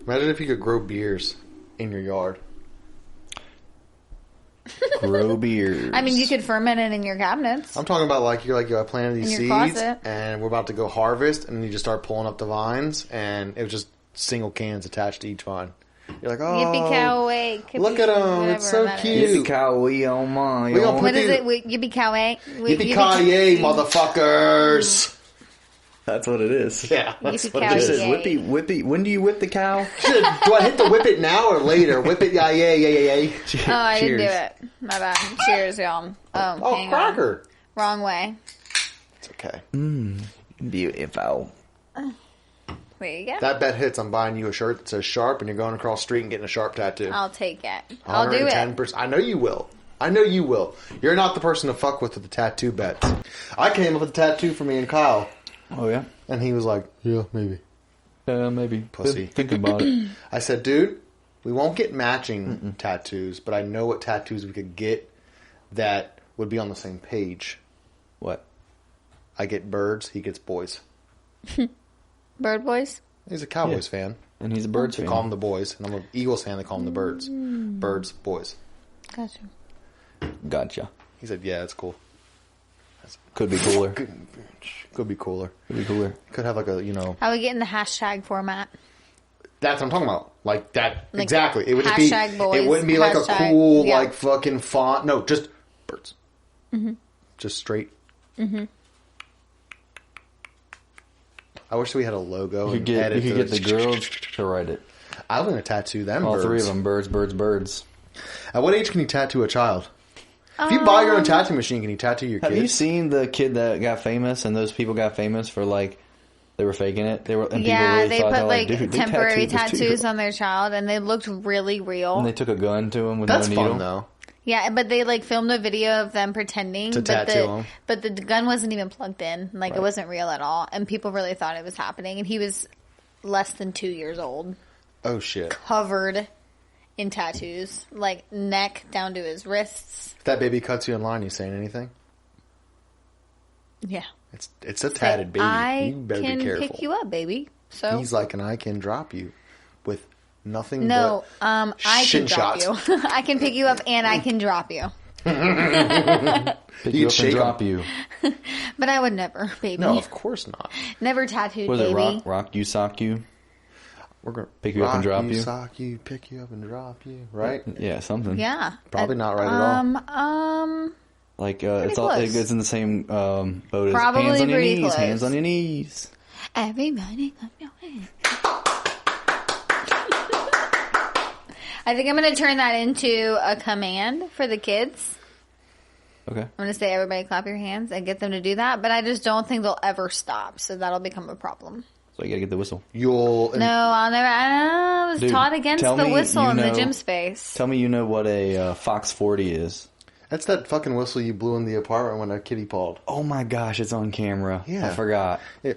Imagine if you could grow beers in your yard. Grow beers. I mean, you could ferment it in your cabinets. I'm talking about like you're like, yo, I planted these seeds closet. and we're about to go harvest, and then you just start pulling up the vines, and it was just single cans attached to each vine. You're like, oh, Yippee-cow-way. look at them, it's so cute. Yippee-cow-wee, oh my. What is it? Yippee-cow-way? Yippee-ki-yay, motherfuckers. That's what it is. Yeah, that's what it It is. says whippy. When do you whip the cow? Do I hit the whip it now or later? Whip it, yay, yay, yay, yay. Oh, I didn't do it. My bad. Cheers, y'all. Oh, hang cracker. on. Wrong way. It's okay. Beautiful. There you go. That bet hits. I'm buying you a shirt that says Sharp, and you're going across the street and getting a Sharp tattoo. I'll take it. I'll do it. 110%. I know you will. I know you will. You're not the person to fuck with the tattoo bets. I came up with a tattoo for me and Kyle. Oh, yeah? And he was like, yeah, maybe. Maybe. Pussy. Think about it. I said, dude, we won't get matching tattoos, but I know what tattoos we could get that would be on the same page. What? I get birds, he gets boys. Bird boys? He's a Cowboys fan. And he's a Birds They fan. call him the boys. And I'm an Eagles fan, they call him the birds. Birds, boys. Gotcha. Gotcha. He said, yeah, it's cool. Could be cooler. Could be cooler. Could be cooler. Could have like a, you know. How we get in the hashtag format? That's what I'm talking about. Like that. Like exactly. It would just be. hashtag boys, It wouldn't be like a hashtag- cool yeah. like fucking font. No, just birds. Just straight. I wish we had a logo. You and could edit get the girls to write it. I'm gonna tattoo them. All birds. three of them. Birds, birds, birds. At what age can you tattoo a child? If you buy your own tattoo machine, can you tattoo your Have kids? you seen the kid that got famous and those people got famous for like they were faking it? They were and Yeah, people really they thought put that, like dude, they temporary tattooed this tattoos dude. on their child, and they looked really real. And they took a gun to him with That's no needle. fun though. Yeah, but they like filmed a video of them pretending To tattoo him. But the gun wasn't even plugged in. Like it wasn't real at all, and people really thought it was happening. And he was less than 2 years old, Oh shit! covered in tattoos, like neck down to his wrists. If that baby cuts you in line, you saying anything? Yeah, It's a tatted baby. I You better can be careful. pick you up, baby. So He's like, and I can drop you with nothing. no, but I can shin drop shots. you. I can pick you up and I can drop you. Pick You you up shake and 'em. drop you. But I would never, baby. No, of course not. Never tattooed, Was it baby. rock you, sock you? We're gonna Pick you up and drop you? sock you, pick you up and drop you. Right? Yeah, something. Yeah, Probably not right at all. Like it's all close. it's in the same boat as Probably hands on your pretty knees. close. Hands on your knees. Everybody clap your hands. I think I'm going to turn that into a command for the kids. Okay. I'm going to say everybody clap your hands and get them to do that, but I just don't think they'll ever stop, so that'll become a problem. So you gotta get the whistle. You'll. No, I'll never. I was Dude, taught against tell the me whistle you in the know- gym space. Tell me you know what a Fox 40 is. That's that fucking whistle you blew in the apartment when a kitty pawed. Oh my gosh, it's on camera. Yeah. I forgot. And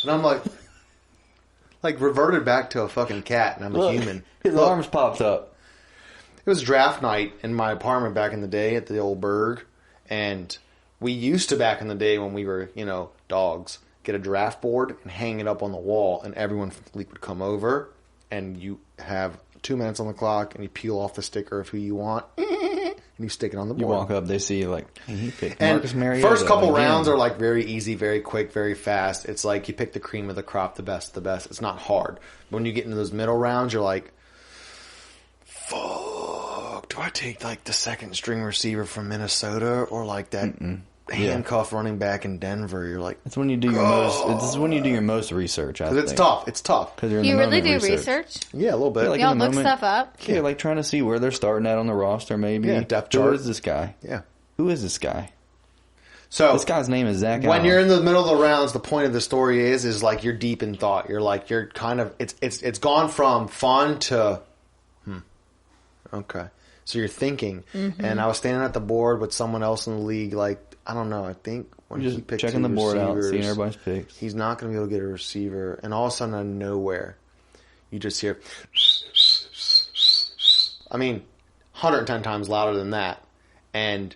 I'm like reverted back to a fucking cat, and I'm a Look, human. His Look, arms popped up. It was draft night in my apartment back in the day at the old Berg, and we used to back in the day when we were, dogs, get a draft board and hang it up on the wall, and everyone from the league would come over, and you have 2 minutes on the clock, and you peel off the sticker of who you want, and you stick it on the board. You walk up, they see you like, hey, he picked And Marcus Mariota. first couple again. rounds are like very easy, very quick, very fast. It's like you pick the cream of the crop, the best of the best. It's not hard. But when you get into those middle rounds, you're like, fuck, do I take like the second string receiver from Minnesota or like that handcuff running back in Denver? You're like, That's when you do your most. This is when you do your most research. I 'cause think. it's tough. It's tough. Because you're in You the really do moment research? Yeah, a little bit. Yeah, like Y'all in the look moment. stuff up? Yeah, like trying to see where they're starting at on the roster. Maybe. Yeah, depth Who chart. is this guy? Yeah. Who is this guy? So This guy's name is Zach. when Allen. you're in the middle of the rounds, the point of the story is like you're deep in thought. You're like you're kind of it's gone from fun to okay. So you're thinking, and I was standing at the board with someone else in the league. Like I don't know. I think when You're he just picked checking the two board out, receivers, seeing everybody's picks. he's not going to be able to get a receiver. And all of a sudden, out of nowhere, you just hear. I mean, 110 times louder than that, and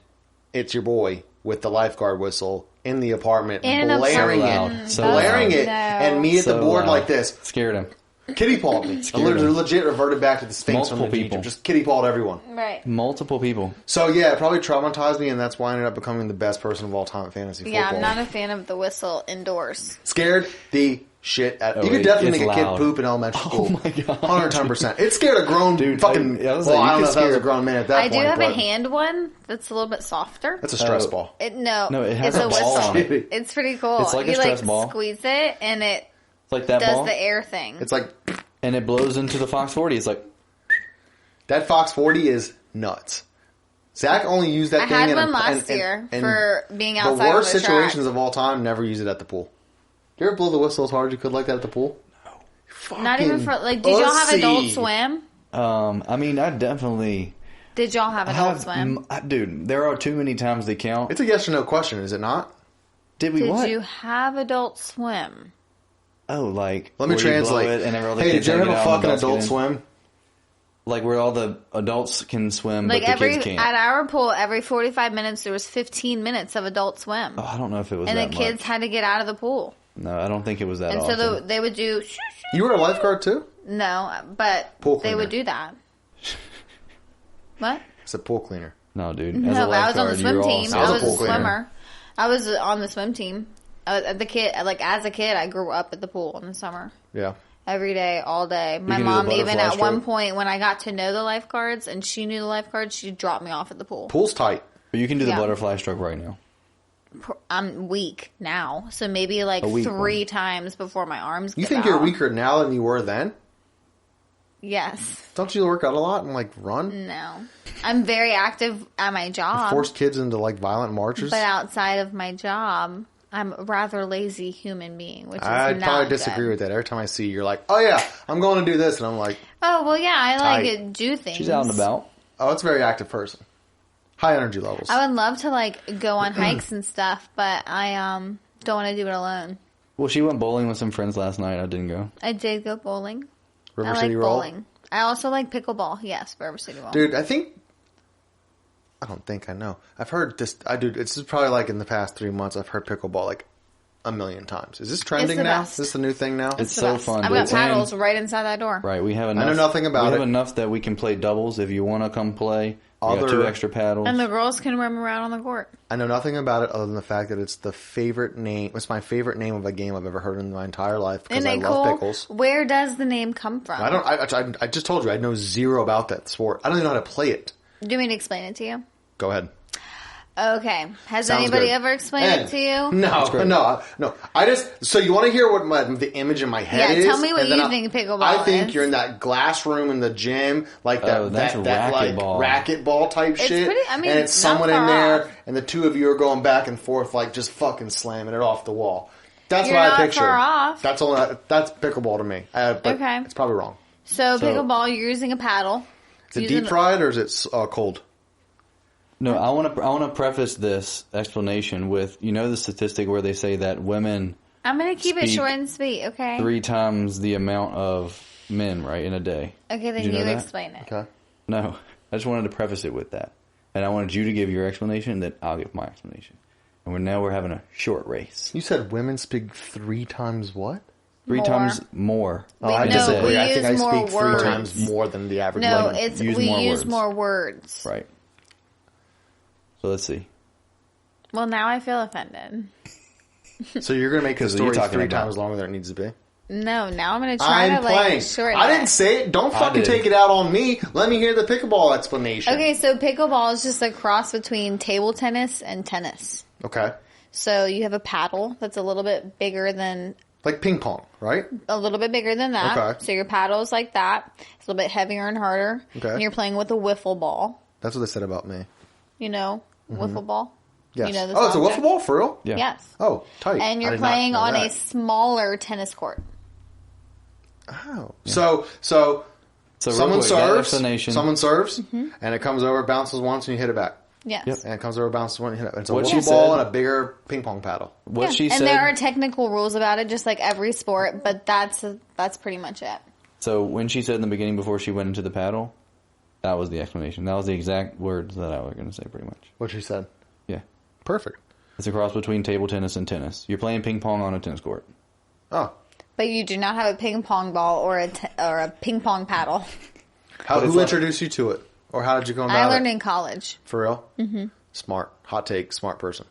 it's your boy with the lifeguard whistle in the apartment, In an blaring apartment. it, So blaring loud. it, No. and me at the So board loud. like this. Scared him. Kitty pawed me. I legit reverted back to the Sphinx Multiple from people. Egypt. Just kitty pawed everyone. Right. Multiple people. So yeah, it probably traumatized me, and that's why I ended up becoming the best person of all time at fantasy football. Yeah, I'm not a fan of the whistle indoors. Scared the shit out. Oh, You could definitely make it's a kid loud. poop in elementary school. Oh my god, 110%. It scared a grown fucking. I was Well, like, I don't you know could if that was a scare- grown man at that I point. do have a but hand one that's a little bit softer. That's a stress Oh. ball. No, it has it's a a ball whistle. on it. It's pretty cool. It's like a you stress ball. Squeeze it, and it It's like that does ball, the air thing. It's like and it blows into the Fox 40. It's like that Fox 40 is nuts. Zach only used that I thing. had in one a- last and- year and for being outside the worst of the situations track. of all time. Never use it at the pool. You ever blow the whistle as hard as you could like that at the pool? Not even for like. Did y'all have pussy. Adult Swim? I mean, I definitely Did y'all have Adult Swim? Dude, there are too many times they count. It's a yes or no question, is it not? Did we Did what? you have Adult Swim? Oh, like Let me where you blow translate. it and all the Hey, kids did you ever hang have a out and fucking adults Adult get in? Swim? Like where all the adults can swim, Like but the kids at can't. our pool, every 45 minutes there was 15 minutes of Adult Swim, Oh, I don't know if it was and that the kids much. had to get out of the pool, No, I don't think it was that and often. so they would do. Shoo, shoo. You were a lifeguard too? No, but Pool they cleaner. would do that. What? It's a pool cleaner. No, dude. As No, a but I was on the lifeguard, swim you're all team. I I was a was pool a cleaner. swimmer. I was on the swim team. I was the kid. Like as a kid, I grew up at the pool in the summer. Yeah. Every day, all day. My can do the mom, even butterfly at one stroke. point, when I got to know the lifeguards and she knew the lifeguards, she dropped me off at the pool. Pool's tight. But you can do the Yeah. butterfly stroke right now. I'm weak now, so maybe like A weak 3 times before my arms. You give think you're out. weaker now than you were then? Yes. Don't you work out a lot and like run? No. I'm very active at my job, Force kids into like violent marches? but outside of my job, I'm a rather lazy human being, which is I'd not probably good. disagree with that. Every time I see you, you're like, oh yeah, I'm going to do this. And I'm like, Oh well, yeah, I like Tight. to do things. She's out and about. oh, it's a very active person. High energy levels. I would love to like go on hikes and stuff, but I don't want to do it alone. Well, she went bowling with some friends last night. I didn't go. I did go bowling. River I City like Roll. bowling. I also like pickleball. Yes, River City Roll. Dude, I don't think I know. I've heard this. This is probably like in the past 3 months, I've heard pickleball like a million times. Is this trending the now? best. Is this the new thing now? It's the so best. fun. I've dude. got paddles And- right inside that door. Right, we have enough. know nothing about We it. have enough that we can play doubles if you want to come play. We got Other- 2 extra paddles. And the girls can roam around on the court. I know nothing about it other than the fact that it's the favorite name. It's my favorite name of a game I've ever heard in my entire life because Isn't I it love cool? pickles. Where does the name come from? I just told you I know zero about that sport. I don't even know how to play it. Do you want me to explain it to you? Go ahead. Okay. Has Sounds anybody good. ever explained it to you? No. I just so you want to hear what the image in my head Yeah, is? tell me what and then you think pickleball I think is. you're in that glass room in the gym, like Oh, that that's like racquetball. racquetball type It's shit. pretty- I mean, and it's not someone in far there, off. and the two of you are going back and forth, like just fucking slamming it off the wall. That's You're what not I picture. far off. That's pickleball to me. But Okay. it's probably wrong. So pickleball, you're using a paddle. Is it Using- deep fried or is it cold? No, I want to preface this explanation with, you know, the statistic where they say that women I'm going to keep it Speak short and sweet, okay? 3 times the amount of men, right, in a day. Okay, then Did you know you that? explain it. Okay. No, I just wanted to preface it with that. And I wanted you to give your explanation, then I'll give my explanation. And we're having a short race. You said women speak 3 times what? 3 More. times more. We- I no, disagree. we I think I use more speak 3 words. times more than the average No, woman. it's Use we more use words. more words. Right. So let's see. Well, now I feel offended. So you're going to make the 'Cause you're story talking 3 about- times longer than it needs to be? No, now I'm going to try I'm to playing. like shorten I it. didn't say it. Don't fucking did. take it out on me. Let me hear the pickleball explanation. Okay, so pickleball is just a cross between table tennis and tennis. Okay. So you have a paddle that's a little bit bigger than Like ping pong, right? that. Okay. So your paddle is like that. It's a little bit heavier and harder. Okay. And you're playing with a wiffle ball. That's what they said about me. You know, wiffle ball. Yes. You know this Oh, it's a object? wiffle ball for real? Yeah. Yes. Oh, tight. And I you're did not playing know on that. a smaller tennis court. Oh. So So real someone quick, that serves, explanation. someone serves, Mm-hmm. and it comes over, bounces once, and you hit it back. Yes. Yep. And it comes over, bounces once, and you hit it. It's a What she wiffle ball said- and a bigger ping pong paddle. What Yeah. she and said. there are technical rules about it, just like every sport, but that's pretty much it. So when she said in the beginning before she went into the paddle, that was the explanation. That was the exact words that I was going to say pretty much. What she said. Yeah. Perfect. It's a cross between table tennis and tennis. You're playing ping pong on a tennis court. Oh. But you do not have a ping pong ball or a ping pong paddle. Who introduced you to it? Or how did you go about it? I learned in college. For real? Mm-hmm. Smart. Hot take. Smart person.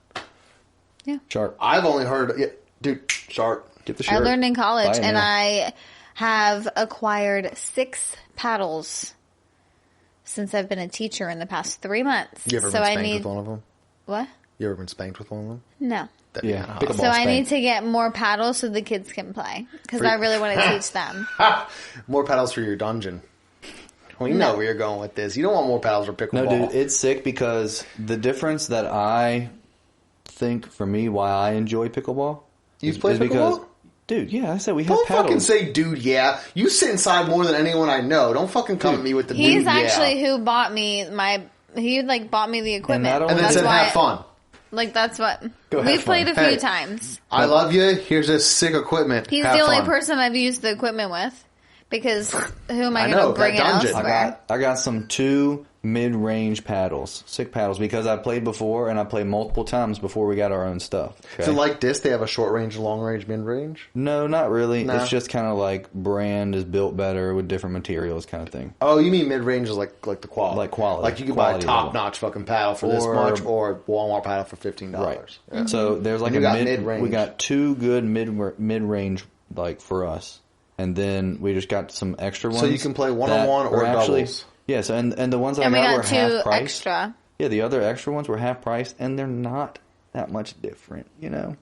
Yeah. Sharp. I've only heard... Yeah, dude, sharp. Get the shirt. I learned in college, Buy it and now. I have acquired 6 paddles since I've been a teacher in the past 3 months. You ever been spanked with one of them? What? You ever been spanked with one of them? No. That'd be pickleball So I spank. need to get more paddles so the kids can play. Because I really want to teach them. More paddles for your dungeon. We know where you're going with this. You don't want more paddles for pickleball. No, dude, it's sick because the difference that I think for me why I enjoy pickleball You is play because, pickleball? dude, yeah, I said we have Don't paddles. fucking say, dude, yeah. You sit inside more than anyone I know. Don't fucking come at me with the He's dude, actually yeah. who bought me he bought me the equipment. not only- And then That's said, why- have fun. Like, that's what... Go have We've fun. played a few Hey. times. I love you. Here's this sick equipment. He's Have the only fun. person I've used the equipment with. Because who am I, I going know, to bring it that dungeon. elsewhere? I got some 2 mid-range paddles, sick paddles, because I played before and I played multiple times before we got our own stuff. Okay? So like this, they have a short range, long range, mid range? No, not really. No. It's just kind of like brand is built better with different materials kind of thing. Oh, you mean mid range is like the quality. Like quality. Like you could buy a Quality top notch fucking paddle for this Or- much or a Walmart paddle for $15. Right. Yeah. So there's like And you a got mid-range. we got 2 good mid-range like for us. And then we just got some extra ones. So you can play one-on-one that or were actually, doubles. Yeah, so and the ones that And I we got got were 2 half price. extra. Yeah, the other extra ones were half price and they're not that much different, you know.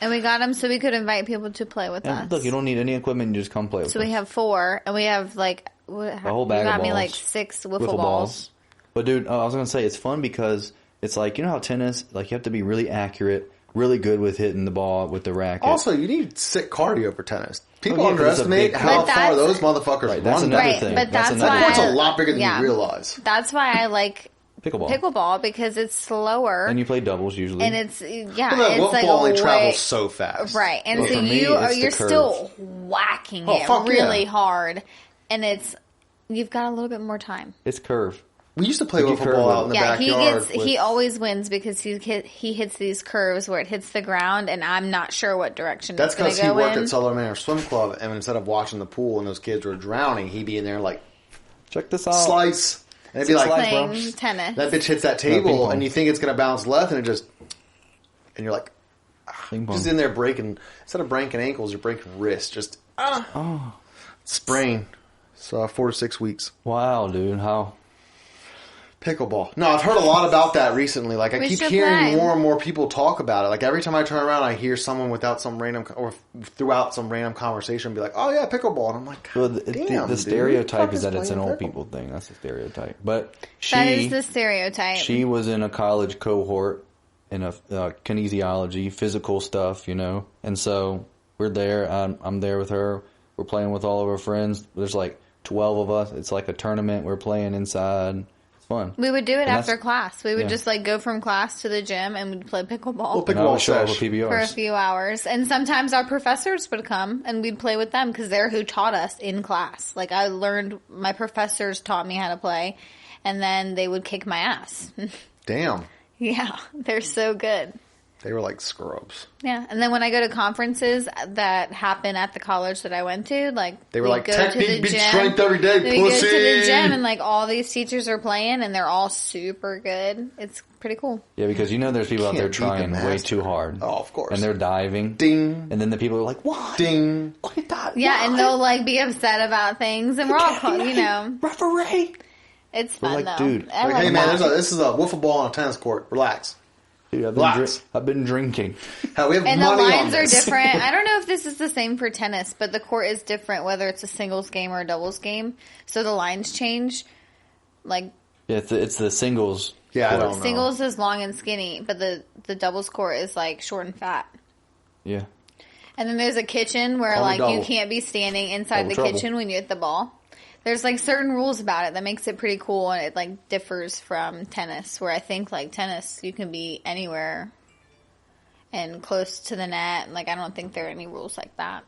And we got them so we could invite people to play with us. And look, you don't need any equipment, you just come play with So us. we have 4, and we have like... A whole bag you got of me balls. like 6 wiffle balls. But dude, I was gonna say it's fun because it's like, you know how tennis, like you have to be really accurate, really good with hitting the ball with the racket. Also, you need sick cardio for tennis. People Oh, yeah, 'cause it's a underestimate big how court. But far those that's- motherfuckers Right, that's run. another Right, thing. but that's another why- That court's thing. a lot bigger than Yeah. you realize. That's why I like Pickleball. because it's slower. And you play doubles usually. And it's Well, that it's football like only a travels way, so fast. right. And Well, so for me, you're it's the curve. still whacking Oh, it fuck really yeah. hard, and you've got a little bit more time. It's curve. We used to play Did you wiffle curve ball it? out in the Yeah, backyard. he always wins because he hits these curves where it hits the ground, and I'm not sure what direction That's it's going because to he go worked in. at Southern Manor Swim Club, and instead of watching the pool and those kids were drowning, he'd be in there like, Check this out. slice. And it'd be like, Slice. Playing bro. tennis. that bitch hits that ping table, pong. and you think it's going to bounce left, and it just, and you're like, Ping pong. just in there breaking, instead of breaking ankles, you're breaking wrists. Just, sprain. So 4 to 6 weeks. Wow, dude. How? Pickleball. No, I've heard a lot about that recently. Like, I We keep should hearing play. more and more people talk about it. Like, every time I turn around, I hear someone without some random, or throughout some random conversation be like, oh yeah, pickleball. And I'm like, Well, damn, the dude, stereotype who is that it's an playing old pickle- people thing. That's the stereotype. But That is the stereotype. she was in a college cohort in a kinesiology, physical stuff, you know. And so we're there. I'm there with her. We're playing with all of our friends. There's like 12 of us. It's like a tournament. We're playing inside. It's fun. We would do it And after that's- class. We would yeah. just like go from class to the gym and we'd play pickleball Well, And I pickleball would show up sesh. with for a PBRs. few hours. And sometimes our professors would come and we'd play with them because they're who taught us in class. Like I learned, my professors taught me how to play, and then they would kick my ass. Damn. Yeah, they're so good. They were like scrubs. Yeah, and then when I go to conferences that happen at the college that I went to, like They were we like, go tech to the beat gym. strength every day, We go to pussy. the gym and like all these teachers are playing and they're all super good. It's pretty cool. Yeah, because you know there's people out there Can't beat the trying way master. too hard. Oh, of course. And they're diving. Ding. And then the people are like, what? Ding. Look at that. Yeah, What? and they'll like be upset about things, and we're all, you know, Referee. it's We're fun like, though. dude, I Like, like hey man, that. this is a wiffle ball on a tennis court. Relax. Dude, Relax. I've been drinking. Hell, we have And the money on lines are this. different. I don't know if this is the same for tennis, but the court is different whether it's a singles game or a doubles game. So the lines change. Like Yeah, it's the singles. Yeah, I court. don't know. singles is long and skinny, but the doubles court is like short and fat. Yeah. And then there's a kitchen where Call me like you double. can't be standing inside Double the trouble. kitchen when you hit the ball. There's like certain rules about it that makes it pretty cool, and it like differs from tennis, where I think like tennis you can be anywhere and close to the net. Like I don't think there are any rules like that,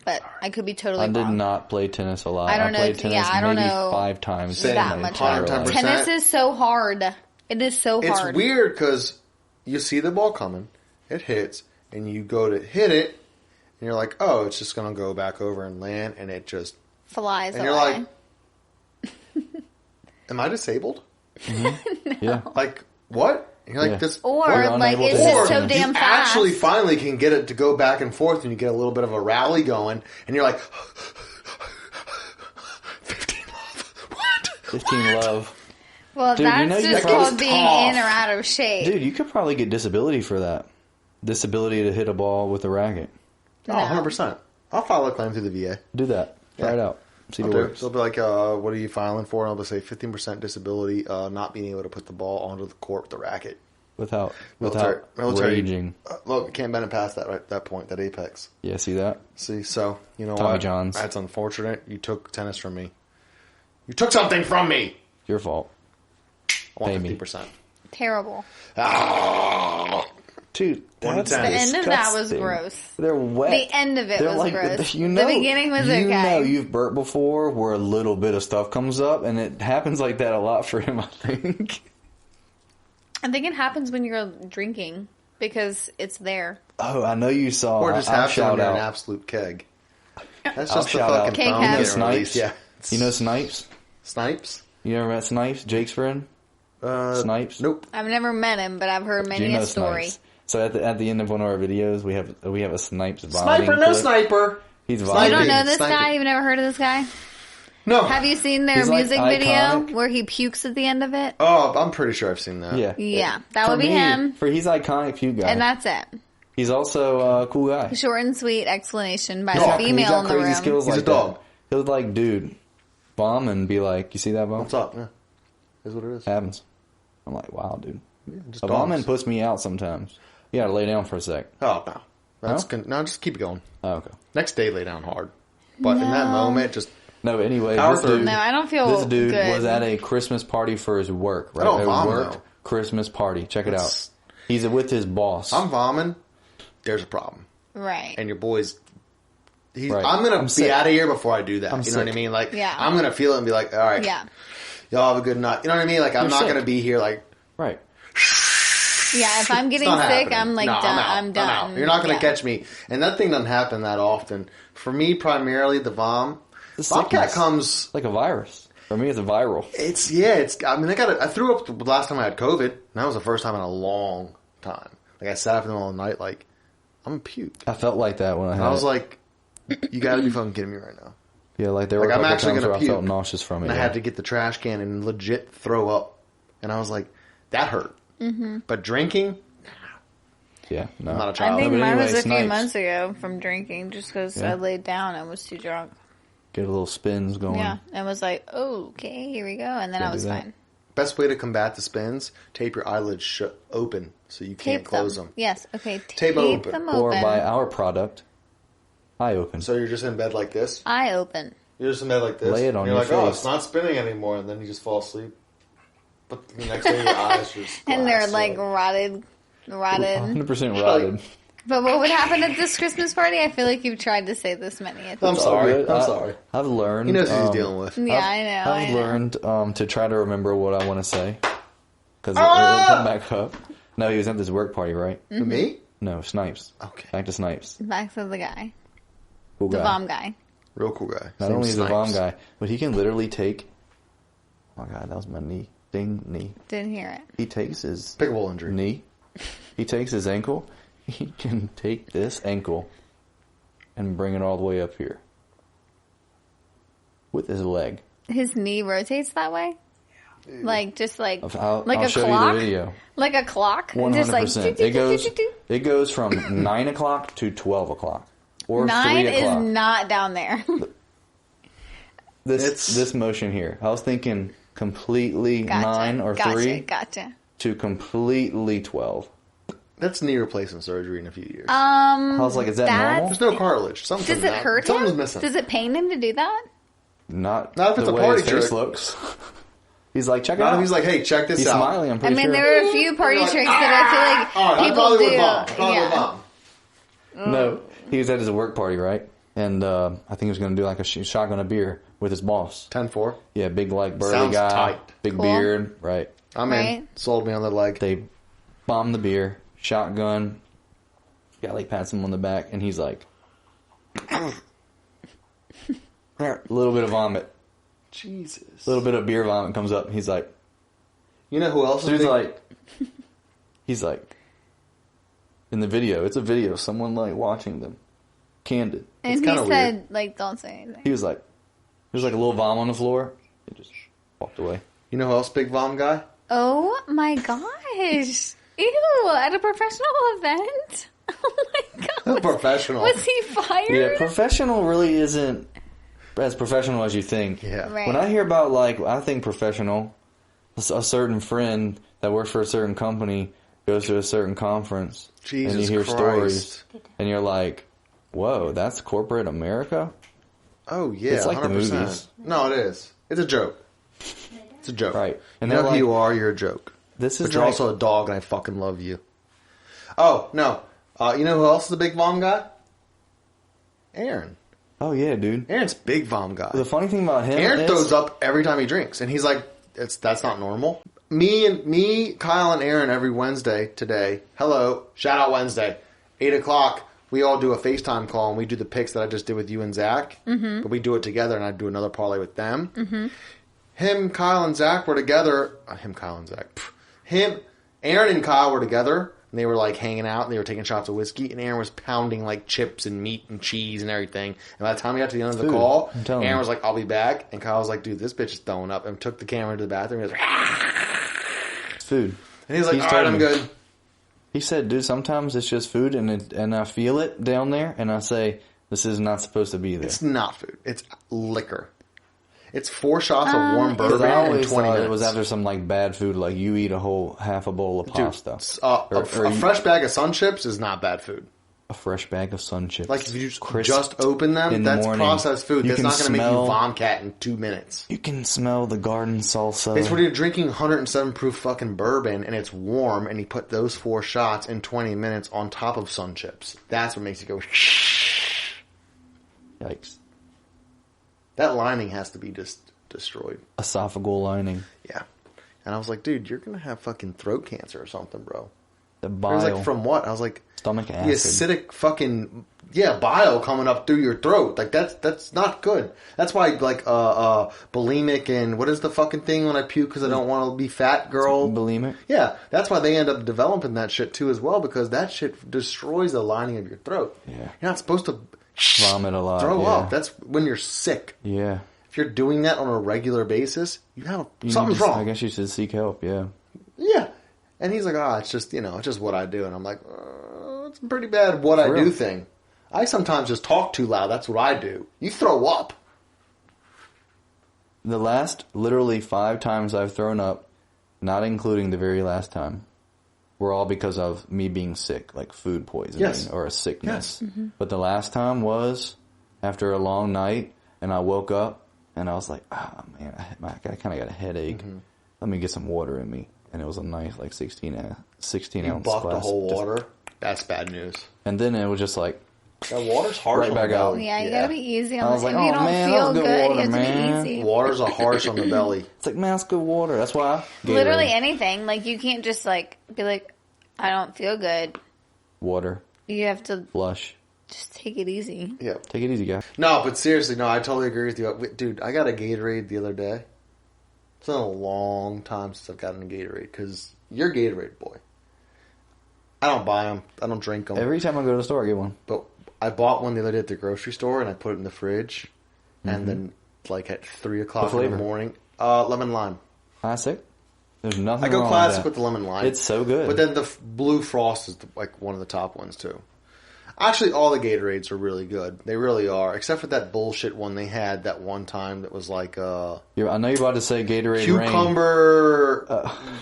but I could be totally I did wrong. not play tennis a lot. I don't know played if- tennis yeah, I don't maybe know 5 times Same. in that my much entire about life. 110%. Tennis is so hard. It is so It's hard. weird because you see the ball coming, it hits, and you go to hit it, And you're like, oh, it's just going to go back over and land, and it just Flies and away. you're like, am I disabled? Mm-hmm. Yeah. Like, what? And you're like, Yeah. this... Or, You're like, unable it's to- just Or so damn you fast. actually finally can get it to go back and forth, and you get a little bit of a rally going, and you're like, 15 love. What? 15 love. Well, Dude, you that's know you just probably- called being Tough. in or out of shape. Dude, you could probably get disability for that. Disability to hit a ball with a racket. Oh, 100%. I'll file a claim through the VA. Do that. Try Yeah. it out. See if I'll it do it. works. So they'll be like, what are you filing for? And I'll just say 15% disability, not being able to put the ball onto the court with the racket. Without Military. raging. Look, you can't bend it past that point, that apex. Yeah, see that? See, so, you know Tommy what? Johns. That's unfortunate. You took tennis from me. You took something from me! Your fault. I want Pay me. 50%. Terrible. Ah! Dude, that's The end of that was disgusting. gross. They're wet. The end of it They're was like, gross. You know, the beginning was you okay. know you've burped before where a little bit of stuff comes up, and it happens like that a lot for him, I think. I think it happens when you're drinking because it's there. Oh, I know you saw. Or just I'll have to when shout you're an out. absolute keg. That's I'll just the shout out. fucking Keg phone have- getting Snipes? released. Yeah. You know Snipes? Snipes? You ever met Snipes? Jake's friend? Snipes? Nope. I've never met him, but I've heard Do many you know a story. Snipes? So at the end of one of our videos, we have a Snipes vomiting Sniper, no clip. sniper! He's You vomiting. don't know this Sniping. guy? You've never heard of this guy? No. Have you seen their He's, like, music video iconic. where he pukes at the end of it? Oh, I'm pretty sure I've seen that. Yeah. Yeah, that For would be me, him. He's iconic puke guy. And that's it. He's also a cool guy. Short and sweet explanation by He's the got- female he's got in the crazy room. skills He's like a dog. that. He'll like, dude, bomb and be like, you see that bomb? What's up? Yeah. Is what it is. Happens. I'm like, wow, dude. Yeah, just A bombing dogs. puts me out sometimes. You gotta lay down for a sec. Oh, no. That's No? no, just keep it going. Oh, okay. Next day, lay down hard. But in that No. moment, just... No, anyway, Power this through. dude, No, I don't feel this dude good. was at a Christmas party for his work. Right? don't A vomit, work though. Christmas party. Check it out. That's- He's with his boss. I'm vomiting. There's a problem. Right. And your boy's... Right. I'm going to I'm be sick. out of here before I do that. I'm you know what I sick. mean? Like, Yeah. I'm going to feel it and be like, all right, Yeah. y'all have a good night. You know what I mean? Like, I'm You're not sick. going to be here like... Right. Yeah, if I'm It's getting not sick, happening. I'm like No, done. out. I'm done. out. You're not going to Yeah. catch me. And that thing doesn't happen that often. For me, primarily, the vom. The Bobcat sickness. comes... Like a virus. For me, it's a viral. I mean, I threw up the last time I had COVID. And that was the first time in a long time. Like, I sat up in the middle of the night like, I'm gonna puke. I felt like that when I had And I was it. like, you gotta be fucking kidding me right now. Yeah, like there were Like, a I'm couple actually times gonna where I felt puke. nauseous from it. And I yeah. had to get the trash can and legit throw up. And I was like, that hurt. Mm-hmm. But drinking, Yeah, no. I'm not a I child. think but mine was anyway, a few Snipes. months ago from drinking just because Yeah. I laid down and was too drunk. Get a little spins going. Yeah, and was like, oh, okay, here we go. And then Can't I was do that. fine. Best way to combat the spins, tape your eyelids open so you can't Tape close them. Yes, okay. Tape Tape open. them Or open. by our product, Eye Open. So you're just in bed like this. Eye open. You're just in bed like this. Lay it on and you're your like, oh, face. it's not spinning anymore. And then you just fall asleep. But the next day, your eyes just And they're glass like up. rotted. 100% rotted. But what would happen at this Christmas party? I feel like you've tried to say this many. I'm It's all sorry. good. I'm sorry. I've learned. He knows who he's dealing with. Yeah, I know. I've I know. learned to try to remember what I want to say. Because it'll come back up. No, he was at this work party, right? Mm-hmm. Me? No, Snipes. Okay. Back to Snipes. Back to the guy. Cool The guy. bomb guy. Real cool guy. Not Same only is he a bomb Snipes. guy, but he can literally take... Oh, my God, that was my knee. Ding, knee. Didn't hear it. He takes his Pickleball injury. knee. He takes his ankle. He can take this ankle and bring it all the way up here. With his leg. His knee rotates that way? Like, just like, I'll like a show clock? you the video. Like a clock? 100%. Just like, It goes from 9 o'clock to 12 o'clock. Or 9 3 is o'clock. not down there. This motion here. I was thinking completely Gotcha. 9 or gotcha. 3 Gotcha. to completely 12. That's knee replacement surgery in a few years. I was like, is that normal? There's no cartilage. Something's Does it not- hurt Something's him? missing. Does it pain him to do that? Not if it's the a way party his face trick. looks. He's like, check it Not out. if he's like, hey, check this He's out. smiling, I'm I pretty mean, sure. there are a few party You're like, tricks that I feel like All right, I people probably do. would bomb. Probably would Yeah. bomb. No, he was at his work party, right? And I think he was going to do like a shotgun of beer with his boss. 10-4. Yeah, big like burly Sounds guy, tight. big Cool. beard, right? I'm in. Right. Sold me on the leg. They bombed the beer, shotgun. Guy like pats him on the back, and he's like, A little bit of vomit. Jesus. A little bit of beer vomit comes up. And he's like, You know who else is dude's big? like, he's like, in the video, it's a video, someone like watching them, candid. And It's he kinda said, weird. like, don't say anything. He was like, there's like a little vom on the floor. He just walked away. You know who else big vom guy? Oh my gosh. Ew, at a professional event? Oh my god. Professional. Was he fired? Yeah, professional really isn't as professional as you think. Yeah. Right. When I hear about, like, I think professional, a certain friend that works for a certain company goes to a certain conference, Jesus and you hear Christ. stories, and you're like, whoa, that's corporate America? Oh, yeah. It's like the 100%. movies. No, it is. It's a joke. It's a joke. Right. And And you know they're who you like- are? You're a joke. This is But you're like- also a dog, and I fucking love you. Oh, no. You know who else is a big vom guy? Aaron. Oh, yeah, dude. Aaron's big vom guy. The funny thing about him Aaron is... throws up every time he drinks, and he's like, "That's not normal." Me, Kyle, and Aaron every Wednesday today. Hello, shout out Wednesday, 8:00. We all do a FaceTime call, and we do the picks that I just did with you and Zach. Mm-hmm. But we do it together, and I do another parlay with them. Mm-hmm. Him, Kyle, and Zach were together. Kyle, and Zach. Aaron and Kyle were together. And they were like hanging out and they were taking shots of whiskey and Aaron was pounding like chips and meat and cheese and everything. And by the time we got to the end of the Food, call, I'm telling Aaron you. was like, I'll be back. And Kyle was like, dude, this bitch is throwing up. And took the camera to the bathroom. And he was like, It's food. and he's like, He's all right, told I'm me. good. He said, dude, sometimes it's just food, and I feel it down there, and I say, this is not supposed to be there. It's not food. It's liquor. It's 4 shots of warm Because bourbon I in always 20 thought minutes. it was after some like bad food, like you eat a whole half a bowl of Dude, pasta. a fresh bag of Sun Chips is not bad food. A fresh bag of Sun Chips. Like if you Crisp just open them, in the that's morning. processed food. You That's can not going to make you smell- vomcat in 2 minutes. You can smell the garden salsa. It's when you're drinking 107 proof fucking bourbon and it's warm and you put those 4 shots in 20 minutes on top of Sun Chips. That's what makes you go Yikes. That lining has to be just destroyed. Esophageal lining. Yeah. And I was like, dude, you're going to have fucking throat cancer or something, bro. The I was bile. like, from what? I was like, Stomach the acid. acidic fucking, bile coming up through your throat. Like, that's not good. That's why, like, bulimic and what is the fucking thing when I puke because I don't want to be fat, girl? Bulimic. Yeah, that's why they end up developing that shit too as well because that shit destroys the lining of your throat. Yeah. You're not supposed to Vomit a lot. throw yeah. up. That's when you're sick. Yeah. If you're doing that on a regular basis, you have You something's just- wrong. I guess you should seek help, yeah. Yeah. And he's like, it's just, it's just what I do. And I'm like, it's a pretty bad what I For do real. thing. I sometimes just talk too loud. That's what I do. You throw up. The last, literally 5 times I've thrown up, not including the very last time, were all because of me being sick, like food poisoning Yes. or a sickness. Yes. But the last time was after a long night, and I woke up, and I was like, man, I kind of got a headache. Mm-hmm. Let me get some water in me. And it was a nice, like, 16 You ounce buck glass. the whole Just- water. That's bad news. And then it was just like, That water's harsh Right on back the out. belly. Yeah, you gotta be easy I on was this. like, If you oh, don't man, that feel was good good, water, you have man. to be easy. Water's a harsh on the belly. it's like, man, it's good water. That's why Literally Gatorade. anything. Like, you can't just, like, be like, I don't feel good. Water, You have to flush. just take it easy. Yeah. Take it easy, guy. No, but seriously, no, I totally agree with you. Dude, I got a Gatorade the other day. It's been a long time since I've gotten a Gatorade because you're a Gatorade boy. I don't buy them. I don't drink them. Every time I go to the store, I get one. But I bought one the other day at the grocery store and I put it in the fridge. And then, like, at 3 o'clock in flavor? the morning, lemon lime. Classic. There's nothing I go wrong classic with with that. the lemon lime. It's so good. But then the blue frost is like one of the top ones too. Actually, all the Gatorades are really good. They really are, except for that bullshit one they had that one time that was like I know you're about to say Gatorade Rain. cucumber.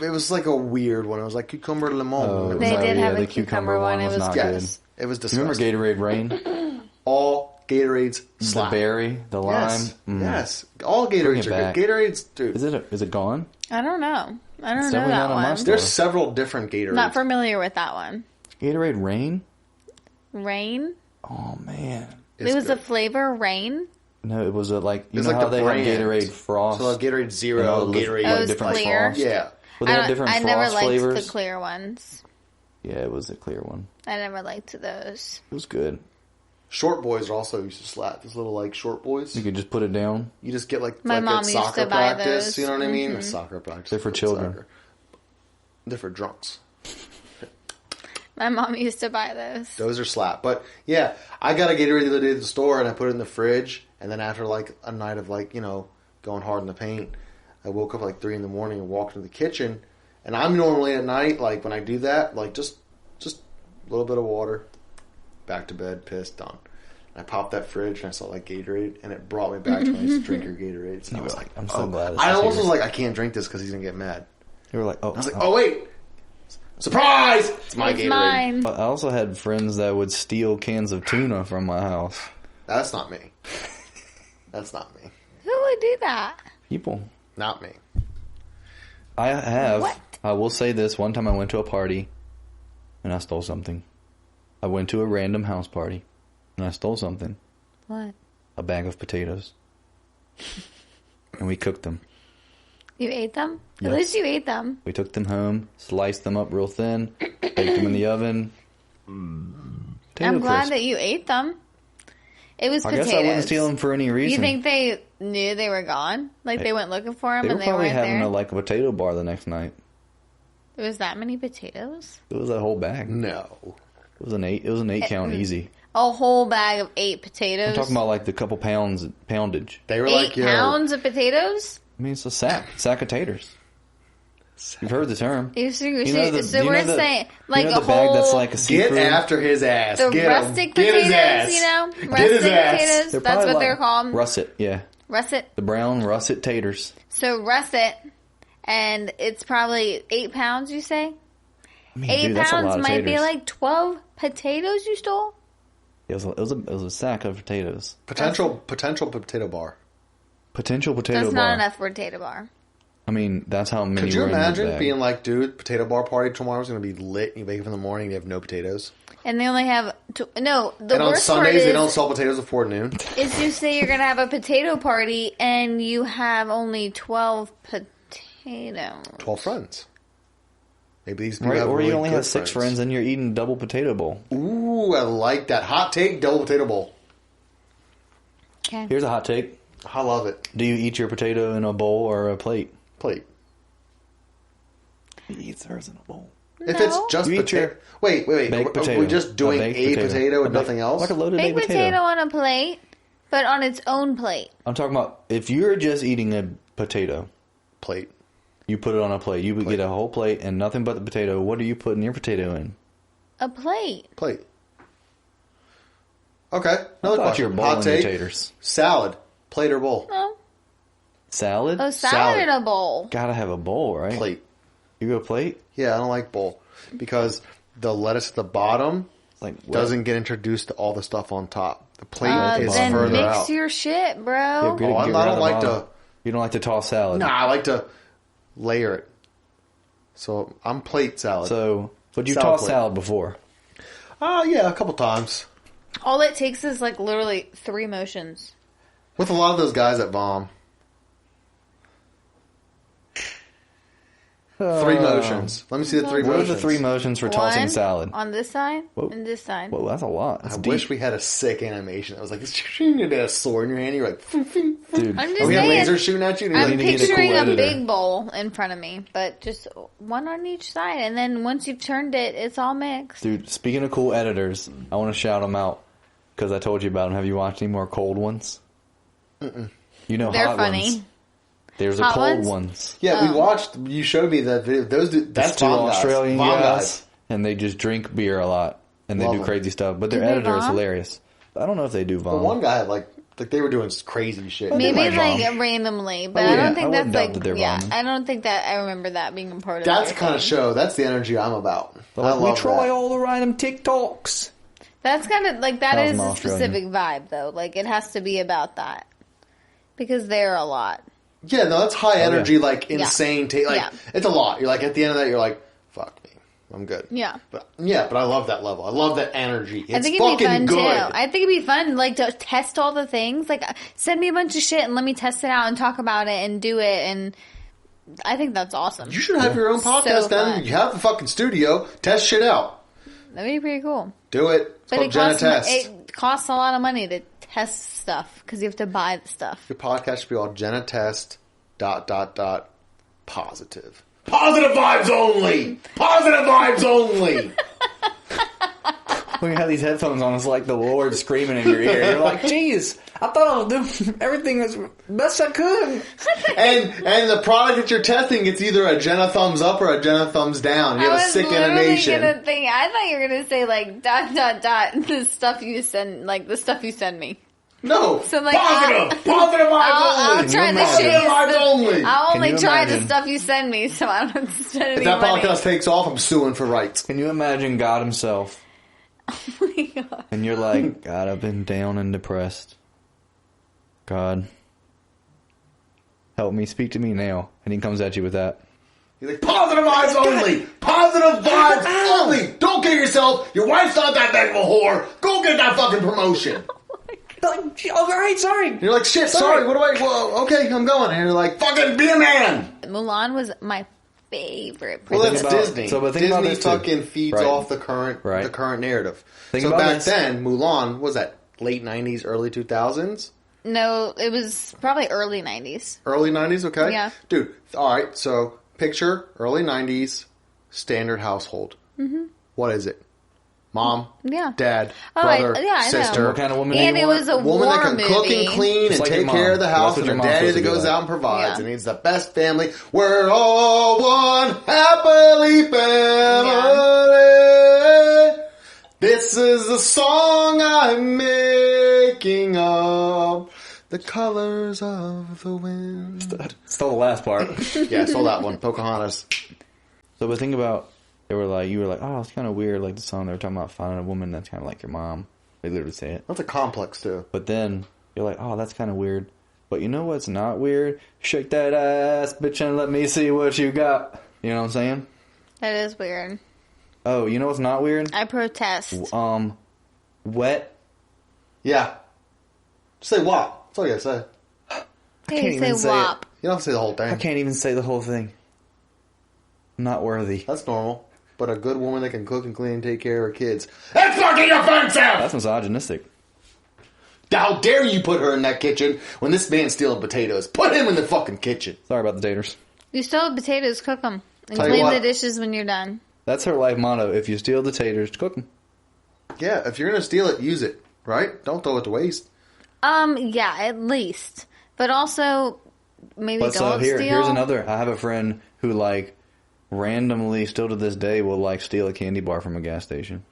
It was like a weird one. It was like cucumber lemon. Oh, It was They like- did yeah, have the a cucumber one. It was was not yes, good. it was You remember disgusting. Gatorade Rain? All Gatorades The slap. berry, the lime. Yes, Mm. yes. All Bring Gatorades it are back. good. Gatorades, dude. Is it gone? I don't know. I don't It's know definitely that not on my one. store. There's several different Gatorades. Not familiar with that one. Gatorade Rain? Rain? Oh man. It's It was a good. flavor rain? No, it was like you It's know like how the they brand. have Gatorade Frost. So like Gatorade and Zero, all the Gatorade Oh, like it's different clear? frost. Yeah. Well, they have different I never frost liked flavors. the clear ones. Yeah, it was a clear one. I never liked those. It was good. Short boys are also used to slap. Those little like short boys. You could just put it down. You just get like My mom at used soccer to buy practice. those. You know what I mean? Soccer practice. They're for children. Soccer. They're for drunks. My mom used to buy those. Those are slap. But yeah, I got a Gatorade the other day at the store and I put it in the fridge. And then after like a night of like, going hard in the paint, I woke up like 3 in the morning and walked into the kitchen. And I'm normally at night, like when I do that, like just a little bit of water, back to bed, pissed, done. And I popped that fridge and I saw like Gatorade and it brought me back to when I used to drink your Gatorades. And I was like, I'm so glad. I almost was like, I can't drink this because he's going to get mad. You were like, oh. I was like, oh wait. Surprise! It's my Gatorade. Mine. I also had friends that would steal cans of tuna from my house. That's not me. That's not me. Who would do that? People. Not me. I have. What? I will say this. One time I went to a party and I stole something. I went to a random house party and I stole something. What? A bag of potatoes. And we cooked them. You ate them? Yes. At least you ate them. We took them home, sliced them up real thin, baked them in the oven. Potato I'm glad crisp. that you ate them. It was I potatoes. guess I wouldn't steal them for any reason. You think they knew they were gone? Like they went looking for them they and were they probably weren't having there? a potato bar the next night. There was that many potatoes? It was a whole bag. No. It was an 8 count easy. A whole bag of 8 potatoes? I'm talking about like the couple poundage. They were 8 like, pounds of potatoes? I mean, it's a sack of taters. You've heard the term. So You we're know the- saying like you know a the bag whole that's like a Get see-through? after his ass. the Get him. rustic Get potatoes, his ass. you know? Get Rustic his ass. potatoes. They're That's probably what they're called. Russet, yeah. Russet. The brown russet taters. So russet, and it's probably 8 pounds. You say I mean, 8 dude, that's a lot pounds of might be taters. like 12 potatoes you stole. It was a sack of potatoes. Potential potato bar. Potential potato That's bar. not enough for a potato bar. I mean, that's how many Could you were in the imagine bag. being like, dude, potato bar party tomorrow's going to be lit. You wake up in the morning, you have no potatoes. And they only have no. The And on worst part Sundays, they don't is sell potatoes before noon. you say you're gonna have a potato party and you have only 12 potatoes. 12 friends. Maybe these people Right, have or really you only good have 6 friends and you're eating double potato bowl. Ooh, I like that. Hot take, double potato bowl. Okay. Here's a hot take. I love it. Do you eat your potato in a bowl or a plate? Plate. He eats hers in a bowl. If it's just You eat potato. your Wait. baked potato. We're just doing baked a potato and A nothing else? Like a loaded Baked baked potato on a plate, but on its own plate. I'm talking about if you're just eating a potato, Plate. you put it on a plate. You would get a whole plate and nothing but the potato. What are you putting your potato in? A plate. Plate. Okay. I Another thought question. you were Hot bowling take. your taters. Salad. Plate or bowl? No. Salad? Oh, salad Salad. in a bowl. Gotta have a bowl, right? Plate. You go plate? Yeah, I don't like bowl. Because the lettuce at the bottom Like what? doesn't get introduced to all the stuff on top. The plate is Then further mix out. your shit, bro. Yeah, get- Oh, I get don't rid of like the to- bottom. You don't like to toss salad. Nah, I like to layer it. So I'm plate salad. So, but you Salad tossed plate. salad before. Yeah, a couple times. All it takes is like literally 3 motions. With a lot of those guys at Bomb. 3 motions. Let me see the 3 What are motions. the 3 motions for tossing One salad? on this side Whoa. and this side. Whoa, that's a lot. That's I deep. wish we had a sick animation that was like, you had a sword in your hand, you're like, Dude, I'm just we have saying. lasers shooting at you. And I'm you're need like, to get a picturing cool a editor. big bowl in front of me, but just one on each side, and then once you've turned it, it's all mixed. Dude, speaking of cool editors, I want to shout them out because I told you about them. Have you watched any more cold ones? You know, They're hot funny. ones. There's a Hot cold ones? ones. yeah, we watched, you showed me that video. Those that's It's 2 Bomb guys. Australian Bomb guys, and they just drink beer a lot, and they Love do 'em. crazy stuff. But their Do they editor is vom? hilarious. I don't know if they do The vom. one guy had like they were doing crazy shit. Maybe might like bomb. randomly, but Oh, I yeah. don't think I that's wouldn't doubt like that they're yeah. bombing. I don't think that I remember that being a part of. That's their the kind of thing. show. That's the energy I'm about. But I like, love we try that. all the random TikToks. That's kind of like that That was is an a Australian. specific vibe though. Like it has to be about that because they're a lot. Yeah, no, that's high energy, yeah. like insane. Like Yeah. it's a lot. You're like at the end of that, you're like, fuck me, I'm good. Yeah. But I love that level. I love that energy. It's I think it'd fucking be fun good. too. I think it'd be fun, like to test all the things. Like, send me a bunch of shit and let me test it out and talk about it and do it. And I think that's awesome. You should have your own podcast. So then fun. you have the fucking studio. Test shit out. That'd be pretty cool. Do it. It's But called it Jenna costs Test. it costs a lot of money to test stuff because you have to buy the stuff. Your podcast should be all Jenna test ... positive. Positive vibes only. Positive vibes only. When you have these headphones on, it's like the Lord screaming in your ear. You're like, geez, I thought I was doing everything as best I could. And the product that you're testing, it's either a Jenna thumbs up or a Jenna thumbs down. You have a sick animation. I thought you were gonna say like ... the stuff you send, like the stuff you send me. No, so like positive vibes I'll only. try the Positive vibes only. I'll only try the imagine? stuff you send me, so I don't have to spend any If that money. podcast takes off, I'm suing for rights. Can you imagine God himself? Oh my God. And you're like, God, I've been down and depressed. God, help me, speak to me now. And he comes at you with that. He's like, positive vibes only. Positive vibes only. Don't kill yourself. Your wife's not that big of a whore. Go get that fucking promotion. Like, all right, sorry. And you're like, shit, sorry. What do I? Well, okay, I'm going. And you're like, fucking be a man. Mulan was my favorite. Well, that's Think about- Disney. so, but think about Disney this too. fucking feeds Right. off the current narrative. Think so about back this. then, Mulan was that late 90s, early 2000s? No, it was probably early 90s. Early 90s, okay? Yeah. Dude, all right, so picture early 90s, standard household. Mm-hmm. What is it? Mom, Yeah. dad, Oh, brother, I know. sister. What kind of woman And do you it want? was a Woman that war can movie. cook and clean Just and like your take mom. care of the That's house, what and your a mom's daddy supposed that to be goes like. out and provides. Yeah. And he's the best family. We're all one happily family. This is the song I'm making up. The colors of the wind. Still the last part. Yeah, I saw that one. Pocahontas. So, but think about, you were like, oh, it's kind of weird, like the song they were talking about finding a woman that's kind of like your mom. They literally say it. That's a complex, too. But then, you're like, oh, that's kind of weird. But you know what's not weird? Shake that ass, bitch, and let me see what you got. You know what I'm saying? That is weird. Oh, you know what's not weird? I protest. Wet. Yeah. Just say WAP. That's all you gotta say. Hey, can't you say even say WAP. You don't have to say the whole I thing. can't even say the whole thing. Not worthy. That's normal. But a good woman that can cook and clean and take care of her kids. That's fucking offensive! That's misogynistic. How dare you put her in that kitchen when this man's stealing potatoes? Put him in the fucking kitchen. Sorry about the taters. You still have potatoes, cook them. And Tell you clean what. the dishes when you're done. That's her life motto. If you steal the taters, cook them. Yeah, if you're gonna steal it, use it. Right? Don't throw it to waste. Yeah, at least. But also, maybe But so don't here's steal. another. I have a friend who like randomly, still to this day, will like steal a candy bar from a gas station.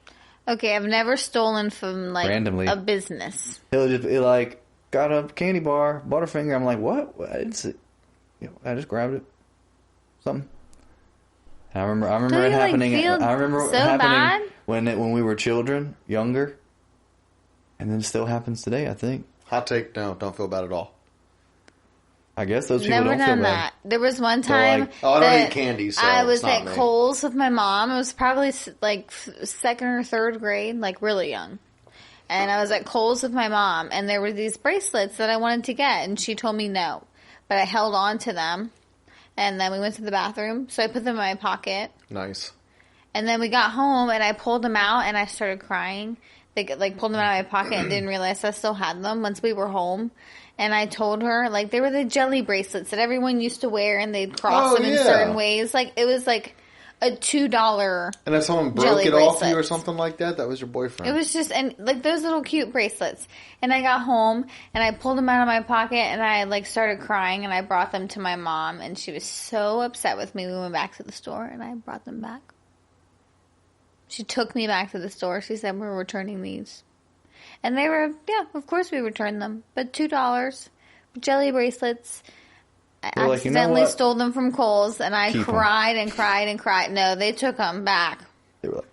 Okay, I've never stolen from, like, Randomly. a business. He'll just be like, got a candy bar, Butterfinger. I'm like, what? I just grabbed it. Something. I remember Don't it you, like, happening. feel I remember it so happening bad? when we were children, younger, and then it still happens today. I think. Hot take, no, don't feel bad at all. I guess those people Never don't feel done bad. that. There was one time like, oh, I don't that eat candy, so I was it's not at me. Kohl's with my mom. It was probably like second or third grade, like really young. And I was at Kohl's with my mom, and there were these bracelets that I wanted to get, and she told me no. But I held on to them, and then we went to the bathroom, so I put them in my pocket. Nice. And then we got home, and I pulled them out, and I started crying. They like pulled them out of my pocket and didn't realize I still had them once we were home. And I told her, like, they were the jelly bracelets that everyone used to wear, and they'd cross them in yeah. certain ways. Like, it was like a $2. And if someone broke Jelly it off you or bracelets. something like that, that was your boyfriend. It was just, and like those little cute bracelets. And I got home, and I pulled them out of my pocket, and I like started crying, and I brought them to my mom, and she was so upset with me. We went back to the store, and I brought them back. She took me back to the store. She said, we're returning these. And they were, yeah, of course we returned them. But $2. Jelly bracelets. I They're like, you know accidentally what? stole them from Kohl's, and I Keep 'em. cried and cried and cried. No, they took them back. They were like,